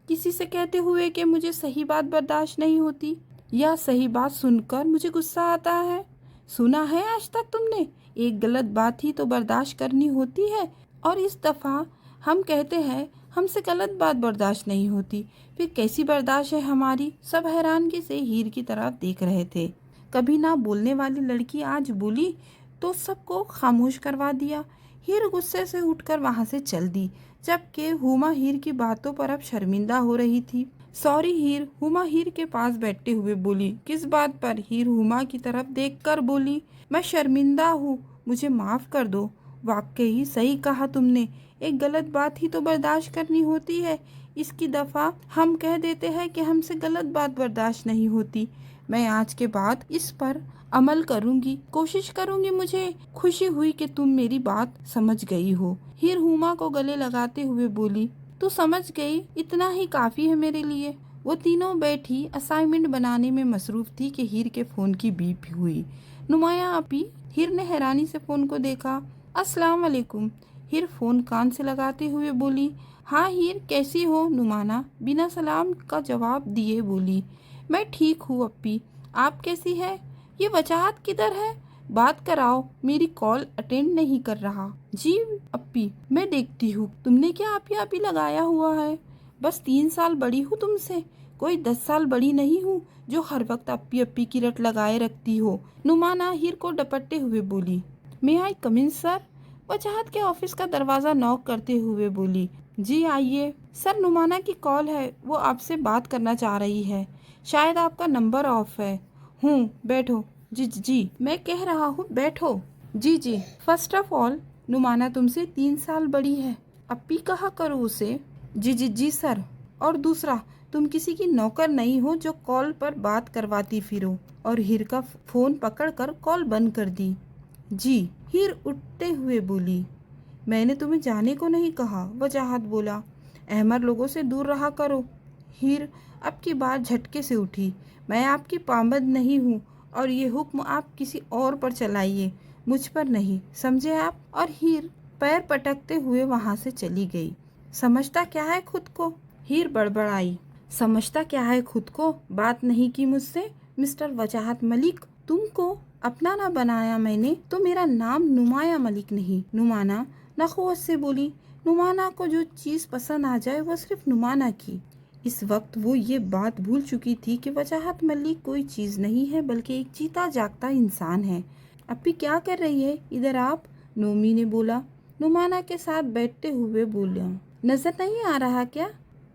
किसी से कहते हुए कि मुझे सही बात बर्दाश्त नहीं होती, या सही बात सुनकर मुझे गुस्सा आता है? सुना है आज तक तुमने? एक गलत बात ही तो बर्दाश्त करनी होती है, और इस दफ़ा हम कहते हैं हमसे गलत बात बर्दाश्त नहीं होती। फिर कैसी बर्दाश्त है हमारी? सब हैरानगी से हीर की तरफ देख रहे थे। कभी ना बोलने वाली लड़की आज बोली तो सबको खामोश करवा दिया। हीर गुस्से से उठकर वहां से चल दी, जबकि हुमा हीर की बातों पर अब शर्मिंदा हो रही थी। सॉरी हीर, हुमा हीर के पास बैठते हुए बोली। किस बात पर? हीर हुमा की तरफ देखकर बोली। मैं शर्मिंदा हूँ, मुझे माफ़ कर दो। वाकई सही कहा तुमने, एक गलत बात ही तो बर्दाश्त करनी होती है। इसकी दफ़ा हम कह देते हैं कि हमसे गलत बात बर्दाश्त नहीं होती। मैं आज के बाद इस पर अमल करूंगी, कोशिश करूंगी। मुझे खुशी हुई कि तुम मेरी बात समझ गई हो। हीर हुमा को गले लगाते हुए बोली। तू समझ गई, इतना ही काफ़ी है मेरे लिए। वो तीनों बैठी असाइनमेंट बनाने में मसरूफ थी कि हीर के फ़ोन की बीप हुई। नुमाया आपी? हीर ने हैरानी से फ़ोन को देखा। अस्सलाम वालेकुम, हीर फ़ोन कान से लगाते हुए बोली। हाँ हीर, कैसी हो? नुमाना बिना सलाम का जवाब दिए बोली। मैं ठीक हूँ अप्पी, आप कैसी है? ये वजाहत किधर है? बात कराओ, मेरी कॉल अटेंड नहीं कर रहा। जी अप्पी, मैं देखती हूँ। तुमने क्या आपी आपी लगाया हुआ है? बस 3 साल बड़ी हूँ तुमसे, कोई 10 साल बड़ी नहीं हूँ जो हर वक्त अप्पी अप्पी की रट लगाए रखती हो। नुमाना हीर को डपटते हुए बोली। मे आई कम इन सर? वजाहत के ऑफिस का दरवाज़ा नॉक करते हुए बोली। जी आइए। सर, नुमाना की कॉल है, वो आपसे बात करना चाह रही है। शायद आपका नंबर ऑफ है। बैठो। जी जी जी, मैं कह रहा हूँ बैठो। जी जी। फर्स्ट ऑफ ऑल, नुमाना तुमसे 3 साल बड़ी है, अप्पी कहा करो उसे। जी जी जी सर। और दूसरा, तुम किसी की नौकर नहीं हो जो कॉल पर बात करवाती फिरो। और हीर का फ़ोन पकड़कर कॉल बंद कर दी। जी, हीर उठते हुए बोली। मैंने तुम्हें जाने को नहीं कहा, वजाहत बोला। अहमर लोगों से दूर रहा करो। हीर अब की बात झटके से उठी। मैं आपकी पाबंद नहीं हूँ, और ये हुक्म आप किसी और पर चलाइए, मुझ पर नहीं, समझे आप? और हीर पैर पटकते हुए वहाँ से चली गई। समझता क्या है खुद को? हीर बड़बड़ाई, समझता क्या है खुद को, बात नहीं की मुझसे। मिस्टर वजाहत मलिक, तुमको अपना ना बनाया मैंने तो मेरा नाम नुमाया मलिक नहीं। नुमाना नखवत से बोली। नुमाना को जो चीज़ पसंद आ जाए वो सिर्फ नुमाना की। इस वक्त वो ये बात भूल चुकी थी कि वजाहत मलिक कोई चीज़ नहीं है बल्कि एक जीता जागता इंसान है। अप्पी क्या कर रही है इधर आप? नोमी ने बोला। नुमाना के साथ बैठते हुए बोला। नजर नहीं आ रहा क्या?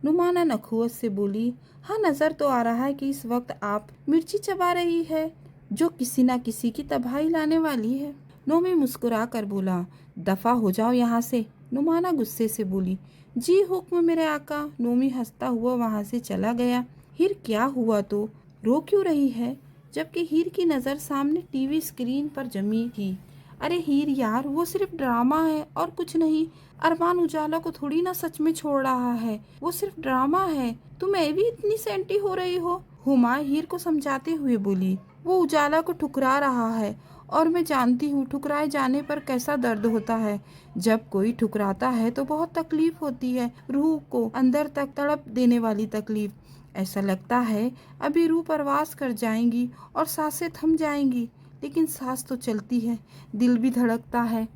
नुमाना नखुवत से बोली। हाँ, नजर तो आ रहा है कि इस वक्त आप मिर्ची चबा रही है जो किसी ना किसी की तबाही लाने वाली है। नोमी मुस्कुरा कर बोला। दफा हो जाओ यहाँ से। नुमाना गुस्से से बोली। जी हुक्म मेरे आका। नोमी हंसता हुआ वहाँ से चला गया। हीर क्या हुआ तो रो क्यों रही है? जबकि हीर की नज़र सामने टीवी स्क्रीन पर जमी थी। अरे हीर यार, वो सिर्फ ड्रामा है और कुछ नहीं। अरमान उजाला को थोड़ी ना सच में छोड़ रहा है, वो सिर्फ ड्रामा है। तुम भी इतनी सेंटी हो रही हो? हुमा हीर को समझाते हुए बोली। वो उजाला को ठुकरा रहा है और मैं जानती हूँ ठुकराए जाने पर कैसा दर्द होता है। जब कोई ठुकराता है तो बहुत तकलीफ होती है, रूह को अंदर तक तड़प देने वाली तकलीफ। ऐसा लगता है अभी रूह परवास कर जाएंगी और सांसें थम जाएंगी, लेकिन सांस तो चलती है, दिल भी धड़कता है,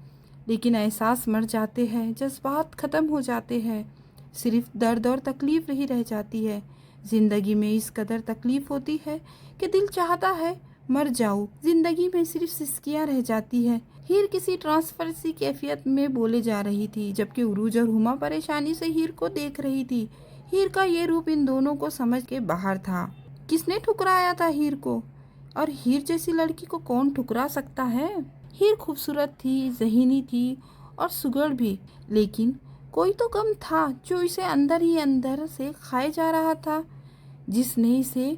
लेकिन एहसास मर जाते हैं, जज्बात ख़त्म हो जाते हैं, सिर्फ दर्द और तकलीफ़ ही रह जाती है। ज़िंदगी में इस कदर तकलीफ़ होती है कि दिल चाहता है मर जाऊँ। ज़िंदगी में सिर्फ सिसकियाँ रह जाती है। हीर किसी ट्रांसफर सी कैफियत में बोले जा रही थी, जबकि उरूज और हुमा परेशानी से हीर को देख रही थी। हीर का ये रूप इन दोनों को समझ के बाहर था। किसने ठुकराया था हीर को? और हीर जैसी लड़की को कौन ठुकरा सकता है? हीर खूबसूरत थी, ज़हीनी थी और सुगढ़ भी, लेकिन कोई तो गम था जो इसे अंदर ही अंदर से खाए जा रहा था, जिसने इसे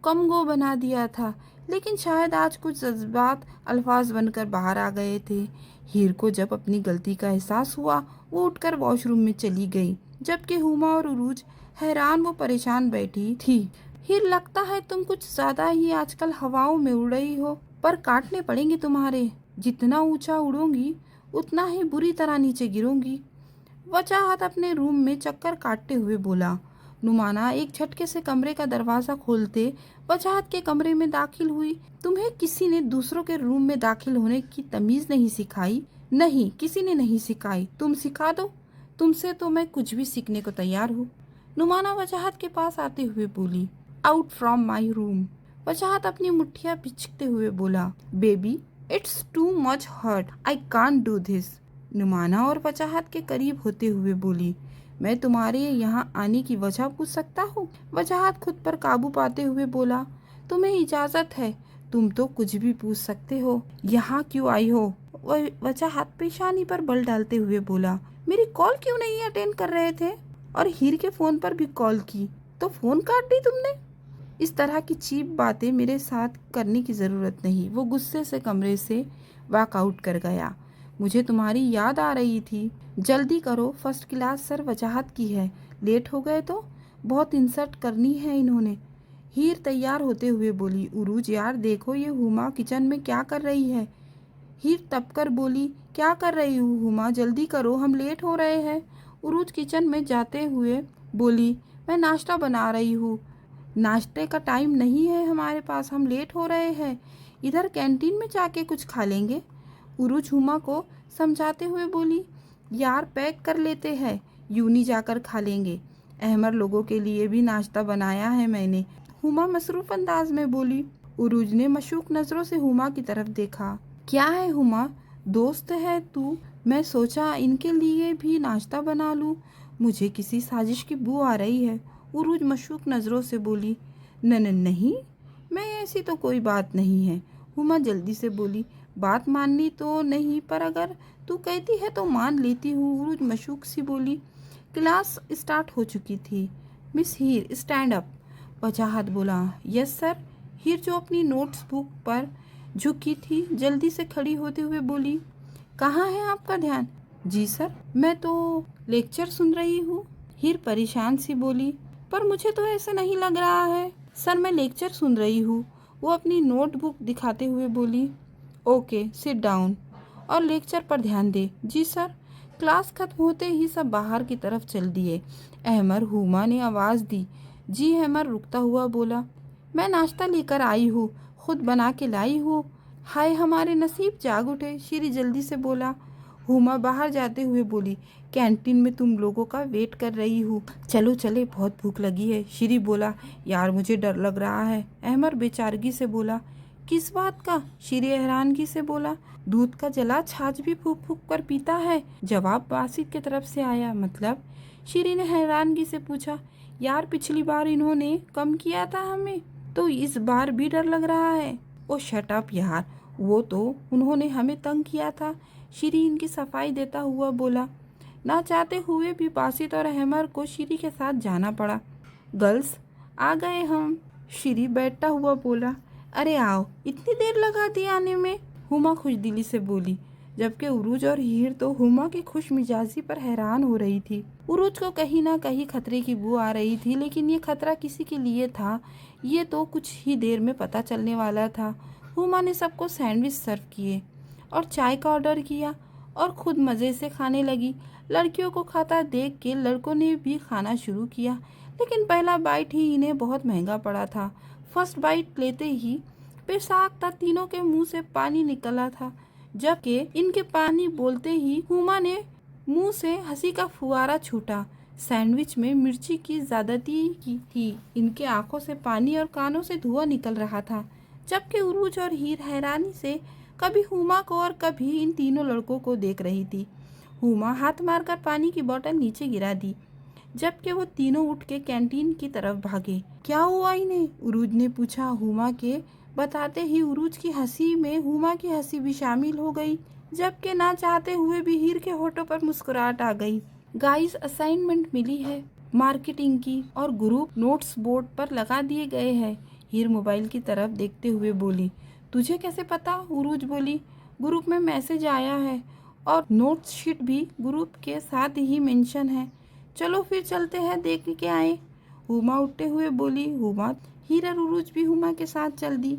कमगो बना दिया था। लेकिन शायद आज कुछ जज्बात अल्फाज बनकर बाहर आ गए थे। हीर को जब अपनी गलती का एहसास हुआ, वो उठकर वॉशरूम में चली गई, जबकि हुमा और उरूज हैरान व परेशान बैठी थी। हीर, लगता है तुम कुछ ज़्यादा ही आजकल हवाओं में उड़ रही हो, पर काटने पड़ेंगे तुम्हारे। जितना ऊंचा उड़ोगी उतना ही बुरी तरह नीचे गिरोगी। वजाहत अपने रूम में चक्कर काटते हुए बोला। नुमाना एक झटके से कमरे का दरवाज़ा खोलते वजाहत के कमरे में दाखिल हुई। तुम्हें किसी ने दूसरों के रूम में दाखिल होने की तमीज़ नहीं सिखाई? नहीं, किसी ने नहीं सिखाई। तुम सिखा दो, तुमसे तो मैं कुछ भी सीखने को तैयार हूँ। नुमाना वजाहत के पास आते हुए बोली। Out from my room. Wajahat अपनी मुट्ठियाँ पिचकते हुए बोला। Baby, it's too much hurt, I can't do this. Numana और वजाहत के करीब होते हुए बोली। मैं तुम्हारे यहाँ आने की वजह पूछ सकता हूँ? वजाहत खुद पर काबू पाते हुए बोला। तुम्हें इजाज़त है, तुम तो कुछ भी पूछ सकते हो। यहाँ क्यों आई हो? वजाहत पेशानी पर बल डालते हुए बोला। मेरी कॉल क्यों नहीं अटेंड कर रहे थे? और हीर के फ़ोन पर भी कॉल की तो फ़ोन काट दी तुमने? इस तरह की चीप बातें मेरे साथ करने की ज़रूरत नहीं। वो गुस्से से कमरे से वॉकआउट कर गया। मुझे तुम्हारी याद आ रही थी। जल्दी करो, फर्स्ट क्लास सर वजाहत की है, लेट हो गए तो। बहुत इंसल्ट करनी है इन्होंने। हीर तैयार होते हुए बोली। उरूज यार देखो ये हुमा किचन में क्या कर रही है। हीर तपकर बोली। क्या कर रही हूँ हुमा, जल्दी करो, हम लेट हो रहे हैं। उरूज किचन में जाते हुए बोली। मैं नाश्ता बना रही हूँ। नाश्ते का टाइम नहीं है हमारे पास, हम लेट हो रहे हैं। इधर कैंटीन में जाके कुछ खा लेंगे। उरूज हुमा को समझाते हुए बोली। यार पैक कर लेते हैं, यूनी जाकर खा लेंगे। अहमर लोगों के लिए भी नाश्ता बनाया है मैंने। हुमा मसरूफ़ अंदाज में बोली। उरूज ने मशूक नज़रों से हुमा की तरफ देखा। क्या है हुमा, दोस्त है तू? मैं सोचा इनके लिए भी नाश्ता बना लूँ। मुझे किसी साजिश की बू आ रही है। उरूज मशूक नज़रों से बोली। नहीं, मैं ऐसी तो कोई बात नहीं है। हुमा जल्दी से बोली। बात माननी तो नहीं, पर अगर तू कहती है तो मान लेती हूँ। उरूज मशूक सी बोली। क्लास स्टार्ट हो चुकी थी। मिस हीर, स्टैंड अप। वजाहत बोला। Yes sir. हीर जो अपनी नोट्स बुक पर झुकी थी, जल्दी से खड़ी होते हुए बोली। कहाँ है आपका ध्यान? जी सर, मैं तो लेक्चर सुन रही हूँ। हीर परेशान सी बोली। पर मुझे तो ऐसा नहीं लग रहा है। सर, मैं लेक्चर सुन रही हूँ, वो अपनी नोटबुक दिखाते हुए बोली। ओके, सिट डाउन और लेक्चर पर ध्यान दे। जी सर। क्लास खत्म होते ही सब बाहर की तरफ चल दिए। अहमर हुमा ने आवाज़ दी। जी अहमर रुकता हुआ बोला, मैं नाश्ता लेकर आई हूँ, खुद बना के लाई हूँ। हाय हमारे नसीब जाग उठे, श्री जल्दी से बोला। हुमा बाहर जाते हुए बोली, कैंटीन में तुम लोगों का वेट कर रही हूँ, चलो चले, बहुत भूख लगी है। श्री बोला, यार मुझे डर लग रहा है। अहमर बेचारगी से बोला, किस बात का? श्री हैरानगी से बोला, दूध का जला छाछ भी फूक फूक कर पीता है। जवाब बासित की तरफ से आया। मतलब? श्री ने हैरानगी से पूछा, यार पिछली बार इन्होंने कम किया था हमें, तो इस बार भी डर लग रहा है। ओ शट अप यार, वो तो उन्होंने हमें तंग किया था। श्री इनकी सफाई देता हुआ बोला। ना चाहते हुए भी बासित और अहमर को श्री के साथ जाना पड़ा। गर्ल्स आ गए हम। श्री बैठता हुआ बोला, अरे आओ, इतनी देर लगा दी आने में। हुमा खुशदिली से बोली, जबकि उरूज और हीर तो हुमा की खुश मिजाजी पर हैरान हो रही थी। उरूज को कहीं ना कहीं खतरे की बू आ रही थी, लेकिन ये खतरा किसी के लिए था ये तो कुछ ही देर में पता चलने वाला था। हुमा ने सबको सैंडविच सर्व किए और चाय का ऑर्डर किया और खुद मज़े से खाने लगी। लड़कियों को खाता देख के लड़कों ने भी खाना शुरू किया, लेकिन पहला बाइट ही इन्हें बहुत महंगा पड़ा था। फर्स्ट बाइट लेते ही बेसाख्ता था, तीनों के मुंह से पानी निकला था, जबकि इनके पानी बोलते ही हुमा ने मुंह से हंसी का फुहारा छूटा। सैंडविच में मिर्ची की ज्यादती की थी। इनके आंखों से पानी और कानों से धुआं निकल रहा था, जबकि उरूज और हीर हैरानी से कभी हुमा को और कभी इन तीनों लड़कों को देख रही थी। हुमा हाथ मारकर पानी की बोतल नीचे गिरा दी, जबकि वो तीनों उठ के कैंटीन की तरफ भागे। क्या हुआ इन्हें? उरूज ने पूछा। हुमा के बताते ही उरूज की हंसी में हुमा की हंसी भी शामिल हो गई, जबकि ना चाहते हुए भी हीर के होठों पर मुस्कुराहट आ गई। गाइस असाइनमेंट मिली है मार्केटिंग की और ग्रुप नोट्स बोर्ड पर लगा दिए गए हैं। हीर मोबाइल की तरफ देखते हुए बोली। तुझे कैसे पता? उरूज बोली। ग्रुप में मैसेज आया है और नोट्स शीट भी ग्रुप के साथ ही मेंशन है। चलो फिर चलते हैं, देख के आए। हुमा उठते हुए बोली। हुमा हीर और उरूज भी हुमा के साथ चल दी।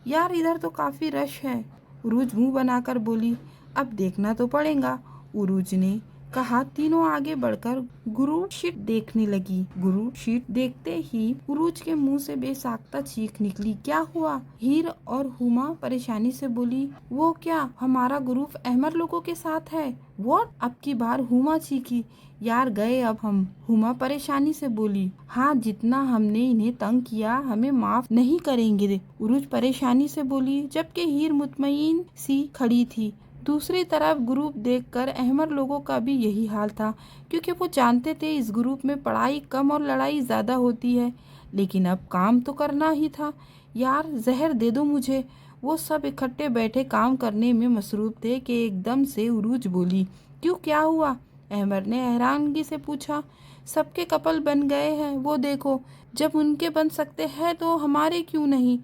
यार इधर तो काफी रश है, उरूज मुंह बनाकर बोली। अब देखना तो पड़ेगा, उरूज ने कहा। तीनों आगे बढ़कर गुरु शीट देखने लगी। गुरु शीट देखते ही उरूज के मुंह से बेसाख्ता चीख निकली। क्या हुआ? हीर और हुमा परेशानी से बोली। वो क्या, हमारा ग्रुप अहमर लोगों के साथ है। व्हाट? अब की बार हुमा चीखी। यार गए अब हम। हुमा परेशानी से बोली। हाँ, जितना हमने इन्हें तंग किया हमें माफ नहीं करेंगे, उरूज परेशानी से बोली, जबकि हीर मुतमईन सी खड़ी थी। दूसरी तरफ ग्रुप देखकर अहमर लोगों का भी यही हाल था, क्योंकि वो जानते थे इस ग्रुप में पढ़ाई कम और लड़ाई ज़्यादा होती है। लेकिन अब काम तो करना ही था। यार जहर दे दो मुझे। वो सब इकट्ठे बैठे काम करने में मसरूफ थे कि एकदम से उरूज बोली। क्यों, क्या हुआ? अहमर ने हैरानगी से पूछा। सबके कपल बन गए हैं, वो देखो। जब उनके बन सकते हैं तो हमारे क्यों नहीं?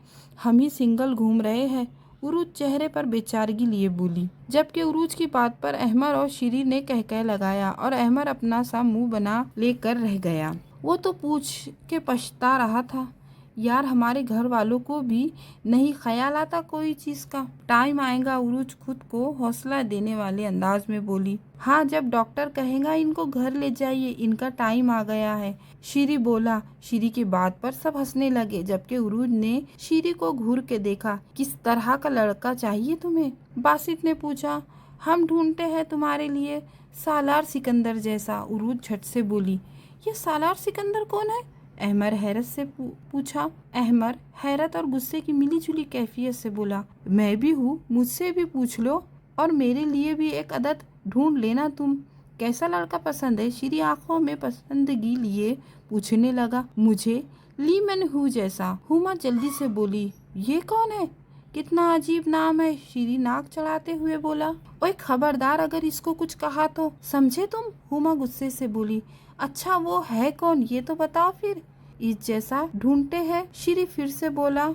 हम ही सिंगल घूम रहे हैं, उरूज चेहरे पर बेचारगी लिए बोली। जबकि उरूज की बात पर अहमर और श्री ने कह लगाया और अहमर अपना सा मुंह बना लेकर रह गया। वो तो पूछ के पछता रहा था। यार हमारे घर वालों को भी नहीं ख्याल आता कोई चीज़ का। टाइम आएगा, उरूज खुद को हौसला देने वाले अंदाज में बोली। हाँ, जब डॉक्टर कहेगा इनको घर ले जाइए, इनका टाइम आ गया है, श्री बोला। श्री की बात पर सब हंसने लगे, जबकि उरूज ने श्री को घूर के देखा। किस तरह का लड़का चाहिए तुम्हें? बासित ने पूछा। हम ढूंढते हैं तुम्हारे लिए सालार सिकंदर जैसा, उरूज झट से बोली। ये सालार सिकंदर कौन है? अहमर हैरत से पूछा। अहमर हैरत और गुस्से की मिलीजुली कैफियत से बोला, मैं भी हूँ, मुझसे भी पूछ लो और मेरे लिए भी एक अदद ढूंढ लेना तुम। कैसा लड़का पसंद है? श्री आंखों में पसंदगी लिए पूछने लगा। मुझे ली मैन हूँ जैसा। हुमा जल्दी से बोली। ये कौन है? कितना अजीब नाम है, श्री नाक चढ़ाते हुए बोला। ओए खबरदार, अगर इसको कुछ कहा तो, समझे तुम? हुमा गुस्से से बोली। अच्छा वो है कौन, ये तो बताओ फिर। इस जैसा ढूंढते हैं, श्री फिर से बोला।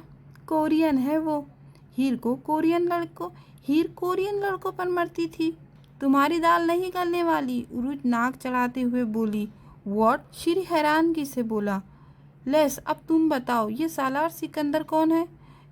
कोरियन है वो। हीर कोरियन लड़कों पर मरती थी। तुम्हारी दाल नहीं गलने वाली, उरूज नाक चढ़ाते हुए बोली। व्हाट? श्री हैरानगी से बोला। लेस, अब तुम बताओ, ये सालार सिकंदर कौन है?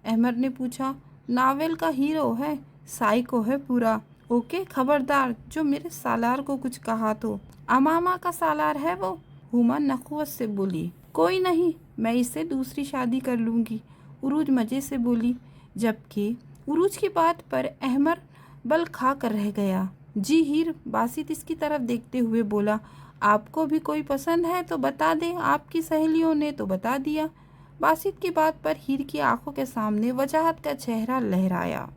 अहमर ने पूछा। नावेल का हीरो है, साइको है पूरा, ओके, खबरदार जो मेरे सालार को कुछ कहा तो। अमामा का सालार है वो, हुमा नखवत से बोली। कोई नहीं, मैं इससे दूसरी शादी कर लूँगी, उरूज मज़े से बोली। जबकि उरूज की बात पर अहमर बल खा कर रह गया। जी हीर, बासित इसकी तरफ देखते हुए बोला। आपको भी कोई पसंद है तो बता दें, आपकी सहेलियों ने तो बता दिया। बासित की बात पर हीर की आंखों के सामने वजाहत का चेहरा लहराया।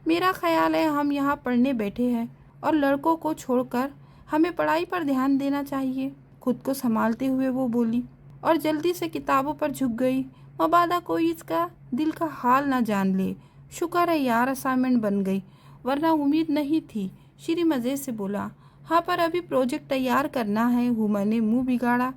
मेरा ख्याल है हम यहाँ पढ़ने बैठे हैं और लड़कों को छोड़कर हमें पढ़ाई पर ध्यान देना चाहिए। खुद को संभालते हुए वो बोली और जल्दी से किताबों पर झुक गई। मबादा कोई इसका दिल का हाल ना जान ले। शुक्र है यार असाइनमेंट बन गई, वरना उम्मीद नहीं थी। श्री मज़े से बोला। हाँ, पर अभी प्रोजेक्ट तैयार करना है। हुमा ने मुंह बिगाड़ा।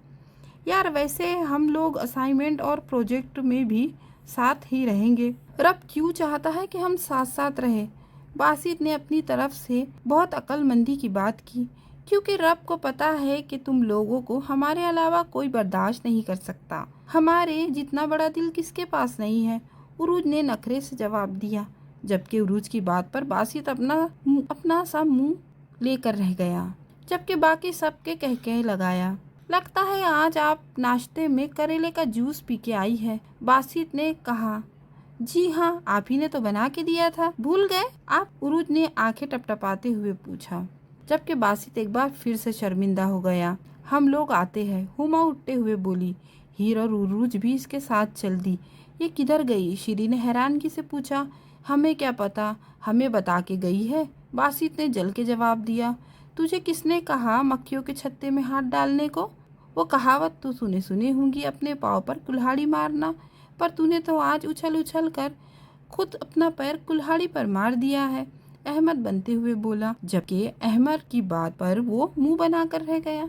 यार वैसे हम लोग असाइनमेंट और प्रोजेक्ट में भी साथ ही रहेंगे। रब क्यों चाहता है कि हम साथ साथ रहें? बासित ने अपनी तरफ से बहुत अक्लमंदी की बात की, क्योंकि रब को पता है कि तुम लोगों को हमारे अलावा कोई बर्दाश्त नहीं कर सकता। हमारे जितना बड़ा दिल किसके पास नहीं है, उरूज ने नखरे से जवाब दिया। जबकि उरूज की बात पर बासित अपना सा मुंह लेकर रह गया, जबकि बाकी सबके कह लगाया। लगता है आज आप नाश्ते में करेले का जूस पी के आई है, बासित ने कहा। जी हाँ, आप ही ने तो बना के दिया था, भूल गए आप? उरूज ने आंखें टपटपाते हुए पूछा। जबकि बासित एक बार फिर से शर्मिंदा हो गया। हम लोग आते हैं, हुमा उठते हुए बोली। हीर और उरूज भी इसके साथ चल दी। ये किधर गई? श्री ने हैरानगी से पूछा। हमें क्या पता, हमें बता के गई है, बासित ने जल के जवाब दिया। तुझे किसने कहा मक्खियों के छत्ते में हाथ डालने को? वो कहावत तो सुनी होंगी, अपने पाँव पर कुल्हाड़ी मारना, पर तूने तो आज उछल उछल कर खुद अपना पैर कुल्हाड़ी पर मार दिया है, अहमद बनते हुए बोला। जबकि अहमद की बात पर वो मुंह बनाकर रह गया।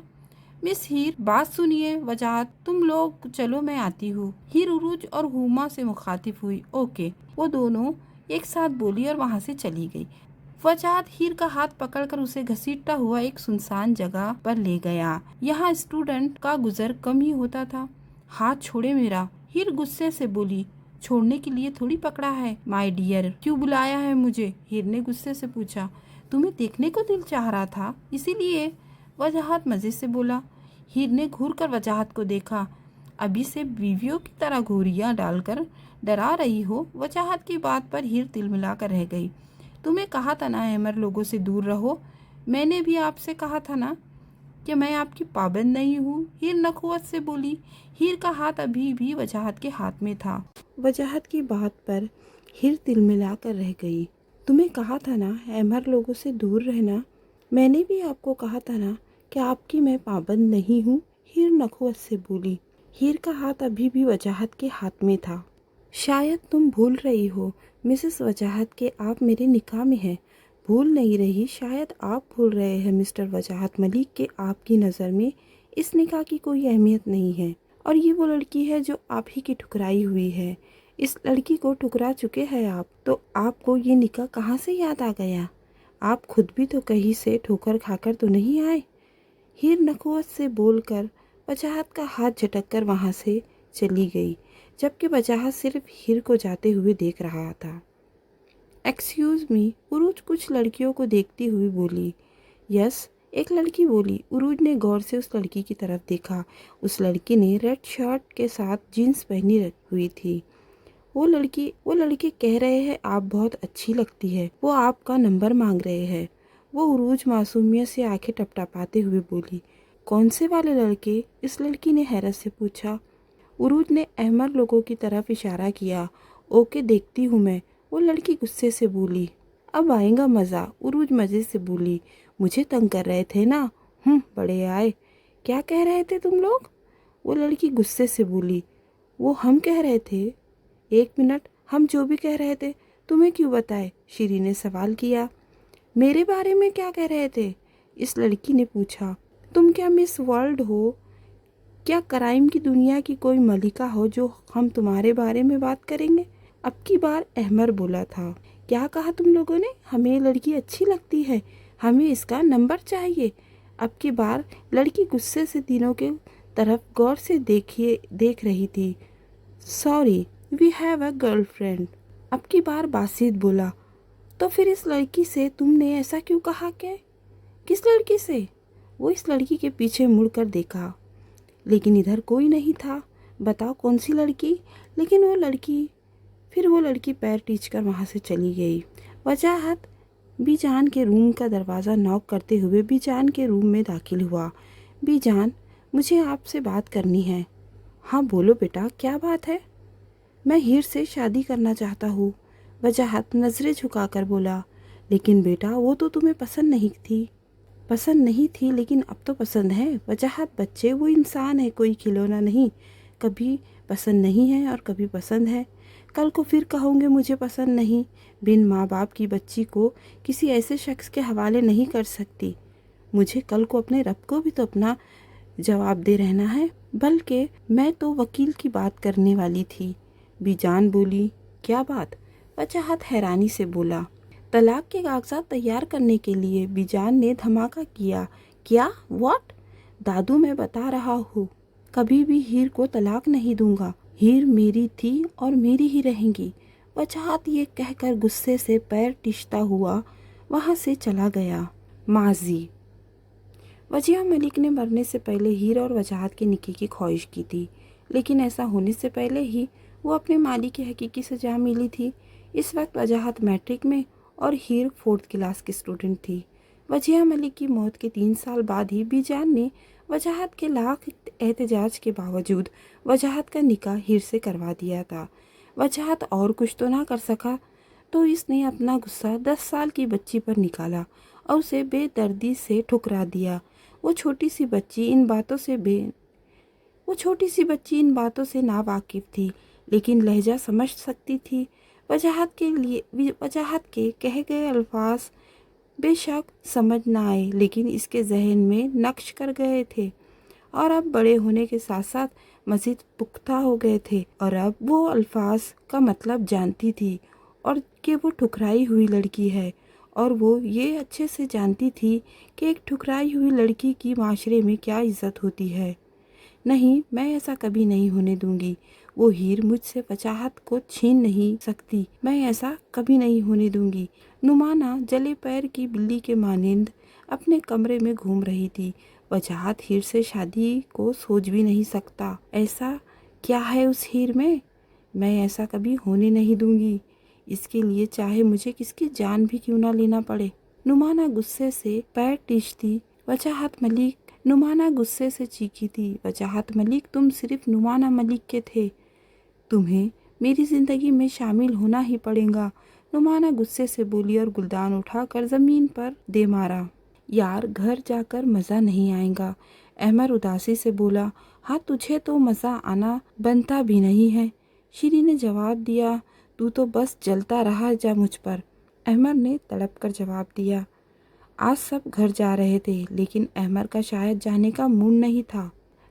मिस हीर, बात सुनिए। वजाहत, तुम लोग चलो, मैं आती हूँ। हीर उरूज और हुमा से मुखातिब हुई। ओके, वो दोनों एक साथ बोली और वहाँ से चली गई। वजाहत हीर का हाथ पकड़कर उसे घसीटता हुआ एक सुनसान जगह पर ले गया। यहाँ स्टूडेंट का गुजर कम ही होता था। हाथ छोड़े मेरा, हीर गुस्से से बोली। छोड़ने के लिए थोड़ी पकड़ा है माय डियर, क्यों बुलाया है मुझे? हीर ने गुस्से से पूछा। तुम्हें देखने को दिल चाह रहा था, इसीलिए, वजाहत मजे से बोला। हीर ने घूर कर वजाहत को देखा। अभी से बीवियों की तरह घोरियां डालकर डरा रही हो? वजाहत की बात पर हीर तिलमिला कर रह गई। तुम्हें कहा था ना अहमर लोगों से दूर रहो। मैंने भी आपसे कहा था ना कि मैं आपकी पाबंद नहीं हूँ, हीर नखुवत से बोली। हीर का हाथ अभी भी वजाहत के हाथ में था। वजाहत की बात पर हीर तिलमिला कर रह गई। तुम्हें कहा था ना अहमर लोगों से दूर रहना। मैंने भी आपको कहा था ना कि आपकी मैं पाबंद नहीं हूँ, हीर नखुवत से बोली। हीर का हाथ अभी भी वजाहत के हाथ में था। शायद तुम भूल रही हो मिसेस वजाहत के आप मेरे निकाह में हैं। भूल नहीं रही, शायद आप भूल रहे हैं मिस्टर वजाहत मलिक के आपकी नज़र में इस निकाह की कोई अहमियत नहीं है, और ये वो लड़की है जो आप ही की ठुकराई हुई है। इस लड़की को ठुकरा चुके हैं आप, तो आपको ये निकाह कहाँ से याद आ गया? आप खुद भी तो कहीं से ठोकर खाकर तो नहीं आए। हीर नखुवत से बोलकर वजाहत का हाथ झटक कर वहाँ से चली गई, जबकि वजाहत सिर्फ हीर को जाते हुए देख रहा था। एक्सक्यूज़ मी, उरूज कुछ लड़कियों को देखती हुई बोली। यस, एक लड़की बोली। उरूज ने गौर से उस लड़की की तरफ देखा। उस लड़की ने रेड शर्ट के साथ जीन्स पहनी हुई थी। वो लड़के कह रहे हैं आप बहुत अच्छी लगती है, वो आपका नंबर मांग रहे हैं। वो उरूज मासूमियत से आंखें टपटपाते हुए बोली। कौन से वाले लड़के? इस लड़की ने हैरत से पूछा। उरूज ने अहमद लोगों की तरफ इशारा किया। ओके, देखती हूँ मैं, वो लड़की गुस्से से बोली। अब आएगा मज़ा, उरूज मज़े से बोली। मुझे तंग कर रहे थे ना? बड़े आए। क्या कह रहे थे तुम लोग? वो लड़की गुस्से से बोली। वो हम कह रहे थे? एक मिनट, हम जो भी कह रहे थे तुम्हें क्यों बताए? श्री ने सवाल किया। मेरे बारे में क्या कह रहे थे? इस लड़की ने पूछा। तुम क्या मिस वर्ल्ड हो? क्या क्राइम की दुनिया की कोई मलिका हो जो हम तुम्हारे बारे में बात करेंगे? अब की बार अहमर बोला था। क्या कहा तुम लोगों ने? हमें लड़की अच्छी लगती है, हमें इसका नंबर चाहिए। अब की बार लड़की गुस्से से तीनों के तरफ गौर से देख रही थी। Sorry, we have a girlfriend. अब की बार बासित बोला। तो फिर इस लड़की से तुमने ऐसा क्यों कहा? क्या? किस लड़की से? वो इस लड़की के पीछे मुड़कर देखा, लेकिन इधर कोई नहीं था। बताओ कौन सी लड़की? लेकिन वो लड़की पैर टीचकर वहाँ से चली गई। वजाहत बीजान के रूम का दरवाज़ा नॉक करते हुए बीजान के रूम में दाखिल हुआ। बीजान, मुझे आपसे बात करनी है। हाँ बोलो बेटा, क्या बात है? मैं हीर से शादी करना चाहता हूँ। वजाहत नज़रें झुकाकर बोला। लेकिन बेटा, वो तो तुम्हें पसंद नहीं थी, लेकिन अब तो पसंद है। वजाहत, बच्चे वो इंसान है, कोई खिलौना नहीं। कभी पसंद नहीं है और कभी पसंद है। कल को फिर कहोगे मुझे पसंद नहीं। बिन माँ बाप की बच्ची को किसी ऐसे शख्स के हवाले नहीं कर सकती। मुझे कल को अपने रब को भी तो अपना जवाब दे रहना है। बल्कि मैं तो वकील की बात करने वाली थी। बीजान बोली। क्या बात? वजाहत हैरानी से बोला। तलाक के कागजात तैयार करने के लिए। बीजान ने धमाका किया। क्या? व्हाट? दादू, मैं बता रहा हूँ, कभी भी हीर को तलाक नहीं दूंगा। हीर मेरी थी और मेरी ही रहेंगी। वजाहत ये कहकर गुस्से से पैर टिश्ता हुआ वहाँ से चला गया। माजी। वजिया मलिक ने मरने से पहले हीर और वजाहत के निकाह की ख्वाहिश की थी, लेकिन ऐसा होने से पहले ही वो अपने मालिक की हकीकी सजा मिली थी। इस वक्त वजाहत मैट्रिक में और हीर 4th क्लास की स्टूडेंट थी। वजिया मलिक की मौत के 3 साल बाद ही बीजान ने वजाहत के लाख एहतजाज के बावजूद वजाहत का निकाह हीर से करवा दिया था। वजाहत और कुछ तो ना कर सका, तो इसने अपना गुस्सा 10 साल की बच्ची पर निकाला और उसे बेदर्दी से ठुकरा दिया। वो छोटी सी बच्ची इन बातों से नावाकिफ थी, लेकिन लहजा समझ सकती थी। वजाहत के कहे गए अल्फाज बेशक समझ ना आए, लेकिन इसके जहन में नक्श कर गए थे और अब बड़े होने के साथ साथ मज़ीद पुख्ता हो गए थे। और अब वो अल्फाज का मतलब जानती थी और कि वो ठुकराई हुई लड़की है, और वो ये अच्छे से जानती थी कि एक ठुकराई हुई लड़की की माशरे में क्या इज़्ज़त होती है। नहीं, मैं ऐसा कभी नहीं होने दूंगी। वो हीर मुझसे वजाहत को छीन नहीं सकती। मैं ऐसा कभी नहीं होने दूंगी। नुमाना जले पैर की बिल्ली के मानिंद अपने कमरे में घूम रही थी। वजाहत हीर से शादी को सोच भी नहीं सकता। ऐसा क्या है उस हीर में? मैं ऐसा कभी होने नहीं दूंगी। इसके लिए चाहे मुझे किसकी जान भी क्यों ना लेना पड़े। नुमाना गुस्से से पैर टीचती। नुमाना गुस्से से चीखी थी। वजाहत मलिक, तुम सिर्फ नुमाना मलिक के थे। तुम्हें मेरी ज़िंदगी में शामिल होना ही पड़ेगा। नुमाना गुस्से से बोली और गुलदान उठाकर ज़मीन पर दे मारा। यार, घर जाकर मज़ा नहीं आएगा। अहमर उदासी से बोला। हाँ, तुझे तो मज़ा आना बनता भी नहीं है। शीरी ने जवाब दिया। तू तो बस जलता रहा जा मुझ पर। अहमर ने तड़प कर जवाब दिया। आज सब घर जा रहे थे, लेकिन अहमर का शायद जाने का मूड नहीं था।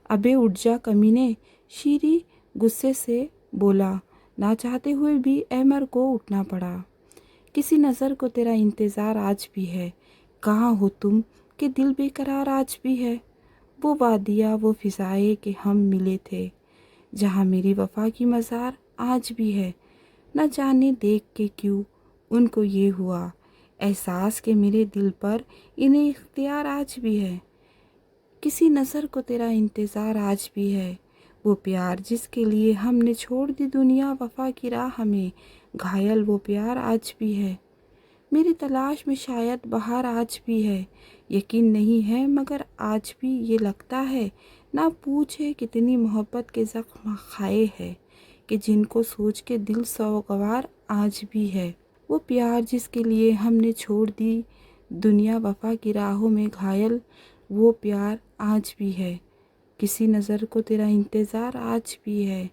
अबे उठ जा कमीने, शीरी गुस्से से बोला। ना चाहते हुए भी अहमर को उठना पड़ा। किसी नज़र को तेरा इंतज़ार आज भी है। कहाँ हो तुम कि दिल बेकरार आज भी है। वो वादिया, वो फिजाए कि हम मिले थे, जहाँ मेरी वफा की मज़ार आज भी है। न जाने देख के क्यों उनको ये हुआ एहसास के मेरे दिल पर इन्हें इख्तियार आज भी है। किसी नज़र को तेरा इंतज़ार आज भी है। वो प्यार जिसके लिए हमने छोड़ दी दुनिया वफा की राह में, घायल वो प्यार आज भी है। मेरी तलाश में शायद बहार आज भी है। यकीन नहीं है मगर आज भी ये लगता है। ना पूछे कितनी मोहब्बत के ज़ख्म खाए है, कि जिनको सोच के दिल सोगवार आज भी है। वो प्यार जिसके लिए हमने छोड़ दी दुनिया वफा की राहों में, घायल वो प्यार आज भी है। किसी नज़र को तेरा इंतज़ार आज भी है।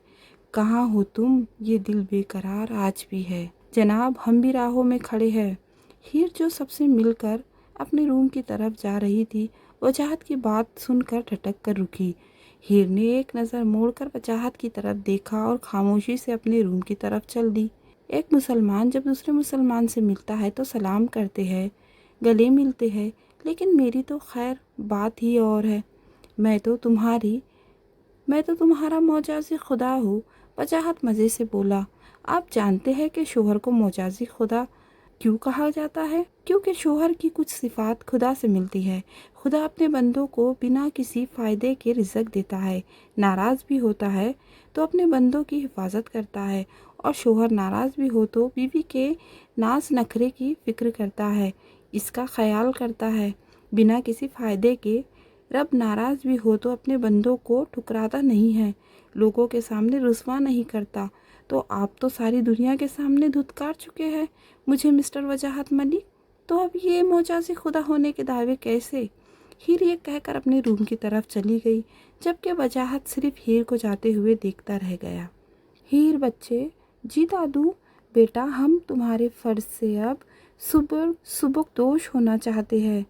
कहाँ हो तुम, ये दिल बेकरार आज भी है। जनाब, हम भी राहों में खड़े हैं। हीर जो सबसे मिलकर अपने रूम की तरफ जा रही थी, वजाहत की बात सुनकर ठटक कर रुकी। हीर ने एक नज़र मोड़कर वजाहत की तरफ देखा और खामोशी से अपने रूम की तरफ चल दी। एक मुसलमान जब दूसरे मुसलमान से मिलता है तो सलाम करते हैं, गले मिलते हैं, लेकिन मेरी तो खैर बात ही और है। मैं तो तुम्हारा मौजाज़ी खुदा हूँ। वजाहत मज़े से बोला। आप जानते हैं कि शोहर को मौजाज़ी खुदा क्यों कहा जाता है? क्योंकि शोहर की कुछ सिफात खुदा से मिलती है। खुदा अपने बंदों को बिना किसी फ़ायदे के रिज़्क देता है। नाराज़ भी होता है तो अपने बंदों की हिफाजत करता है, और शोहर नाराज़ भी हो तो बीवी के नाज नखरे की फ़िक्र करता है, इसका ख्याल करता है बिना किसी फ़ायदे के। रब नाराज़ भी हो तो अपने बंदों को ठुकराता नहीं है, लोगों के सामने रुस्वा नहीं करता। तो आप तो सारी दुनिया के सामने धुतकार चुके हैं मुझे मिस्टर वजाहत मलिक, तो अब ये मोजाज़ी खुदा होने के दावे कैसे? हीर ये कहकर अपने रूम की तरफ चली गई, जबकि वजाहत सिर्फ हीर को जाते हुए देखता रह गया। हीर बच्चे, जी दादू, बेटा हम तुम्हारे फ़र्ज से अब सुबुकदोश होना चाहते हैं।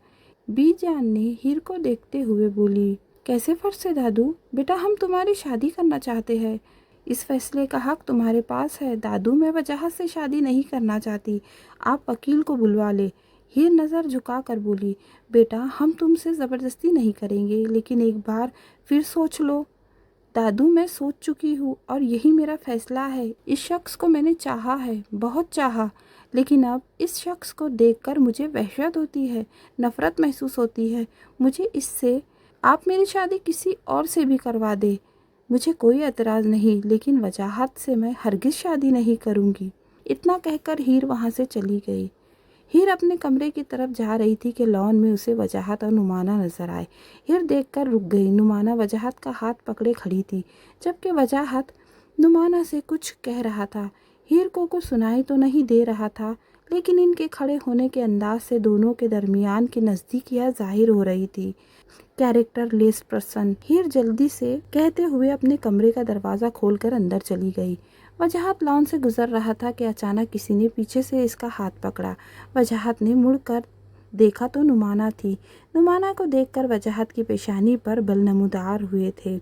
बीजान ने हीर को देखते हुए बोली, कैसे फ़र्ज से दादू? बेटा हम तुम्हारी शादी करना चाहते हैं, इस फैसले का हक तुम्हारे पास है। दादू मैं वजाहत से शादी नहीं करना चाहती, आप वकील को बुलवा ले। हीर नज़र झुका कर बोली, बेटा हम तुमसे ज़बरदस्ती नहीं करेंगे, लेकिन एक बार फिर सोच लो। दादू मैं सोच चुकी हूँ और यही मेरा फैसला है। इस शख्स को मैंने चाहा है, बहुत चाहा, लेकिन अब इस शख्स को देखकर मुझे वहशत होती है, नफ़रत महसूस होती है मुझे इससे। आप मेरी शादी किसी और से भी करवा दे, मुझे कोई एतराज़ नहीं, लेकिन वजाहत से मैं हरगिज़ शादी नहीं करूँगी। इतना कहकर हीर वहाँ से चली गई। हीर अपने कमरे की तरफ जा रही थी कि लॉन में उसे वजाहत और नुमाना नजर आए। हीर देखकर रुक गई। नुमाना वजाहत का हाथ पकड़े खड़ी थी, जबकि वजाहत नुमाना से कुछ कह रहा था। हीर को कुछ सुनाई तो नहीं दे रहा था, लेकिन इनके खड़े होने के अंदाज से दोनों के दरमियान की नज़दीकियाँ जाहिर हो रही थी। कैरेक्टर लेस पर्सन, हीर जल्दी से कहते हुए अपने कमरे का दरवाज़ा खोलकर अंदर चली गई। वजाहत लॉन से गुजर रहा था कि अचानक किसी ने पीछे से इसका हाथ पकड़ा। वजाहत ने मुड़कर देखा तो नुमाना थी। नुमाना को देखकर वजाहत की पेशानी पर बल नमूदार हुए थे।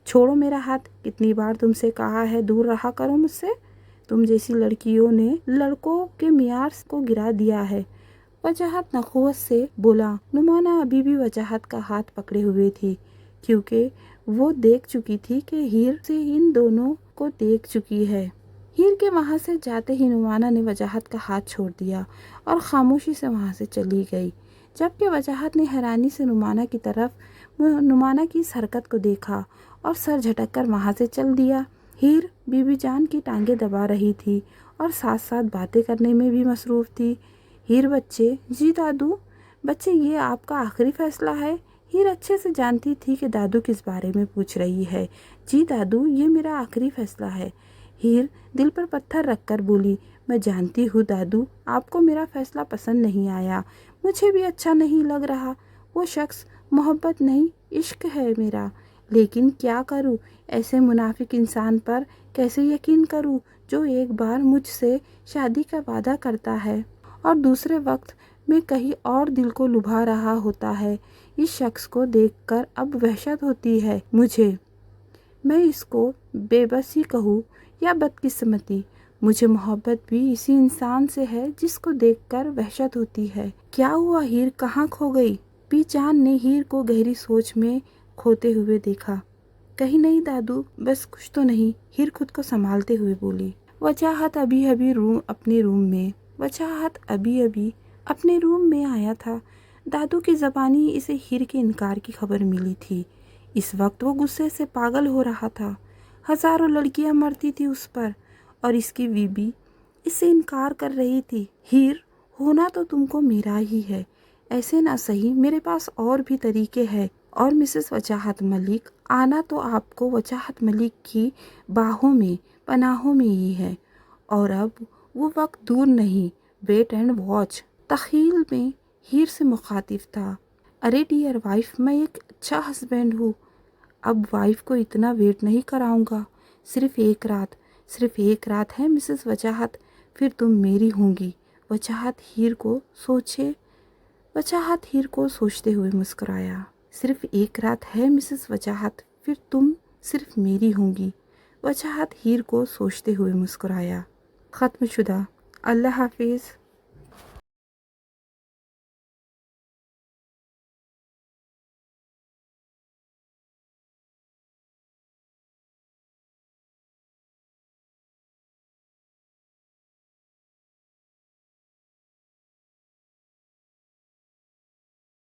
छोड़ो मेरा हाथ, कितनी बार तुमसे कहा है दूर रहा करो मुझसे। तुम जैसी लड़कियों ने लड़कों के मियार को गिरा दिया है। वजाहत नखुवत से बोला। नुमाना अभी भी वजाहत का हाथ पकड़े हुए थी, क्योंकि वो देख चुकी थी कि हीर से इन दोनों को देख चुकी है। हीर के वहाँ से जाते ही नुमाना ने वजाहत का हाथ छोड़ दिया और खामोशी से वहाँ से चली गई, जबकि वजाहत ने हैरानी से नुमाना की तरफ नुमाना की इस हरकत को देखा और सर झटक कर वहाँ से चल दिया। हीर बीबी जान की टांगें दबा रही थी और साथ साथ बातें करने में भी मसरूफ़ थी। हीर बच्चे, जी दादू। बच्चे ये आपका आखिरी फैसला है? हीर अच्छे से जानती थी कि दादू किस बारे में पूछ रही है। जी दादू ये मेरा आखिरी फैसला है। हीर दिल पर पत्थर रखकर बोली, मैं जानती हूँ दादू आपको मेरा फैसला पसंद नहीं आया, मुझे भी अच्छा नहीं लग रहा। वो शख्स मोहब्बत नहीं इश्क है मेरा, लेकिन क्या करूँ, ऐसे मुनाफिक इंसान पर कैसे यकीन करूँ जो एक बार मुझसे शादी का वादा करता है और दूसरे वक्त में कहीं और दिल को लुभा रहा होता है। इस शख्स को देखकर अब वहशत होती है मुझे। मैं इसको बेबसी कहूँ या बदकिस्मती, मुझे मोहब्बत भी इसी इंसान से है जिसको देखकर वहशत होती है। क्या हुआ हीर, कहाँ खो गई? पीचान ने हीर को गहरी सोच में खोते हुए देखा। कहीं नहीं दादू, बस कुछ तो नहीं, हीर खुद को संभालते हुए बोली। वजाहत अभी अभी अपने रूम में आया था। दादू की ज़बानी इसे हीर के इनकार की खबर मिली थी। इस वक्त वो गुस्से से पागल हो रहा था। हज़ारों लड़कियां मरती थी उस पर और इसकी बीबी इससे इनकार कर रही थी। हीर, होना तो तुमको मेरा ही है, ऐसे ना सही मेरे पास और भी तरीके हैं। और मिसेस वजाहत मलिक, आना तो आपको वजाहत मलिक की बाहों में पनाहों में ही है। और अब वो वक्त दूर नहीं, वेट एंड वॉच। तखील में हीर से मुखातिब था। अरे डियर वाइफ, मैं एक अच्छा हस्बैंड हूँ, अब वाइफ को इतना वेट नहीं कराऊंगा। सिर्फ एक रात है मिसेस वजाहत, फिर तुम मेरी होंगी। वजाहत हीर को सोचते हुए मुस्कुराया। सिर्फ एक रात है मिसेस वजाहत, फिर तुम सिर्फ मेरी होंगी। वजाहत हीर को सोचते हुए मुस्कुराया। ख़त्म शुदा। अल्लाह हाफिज़।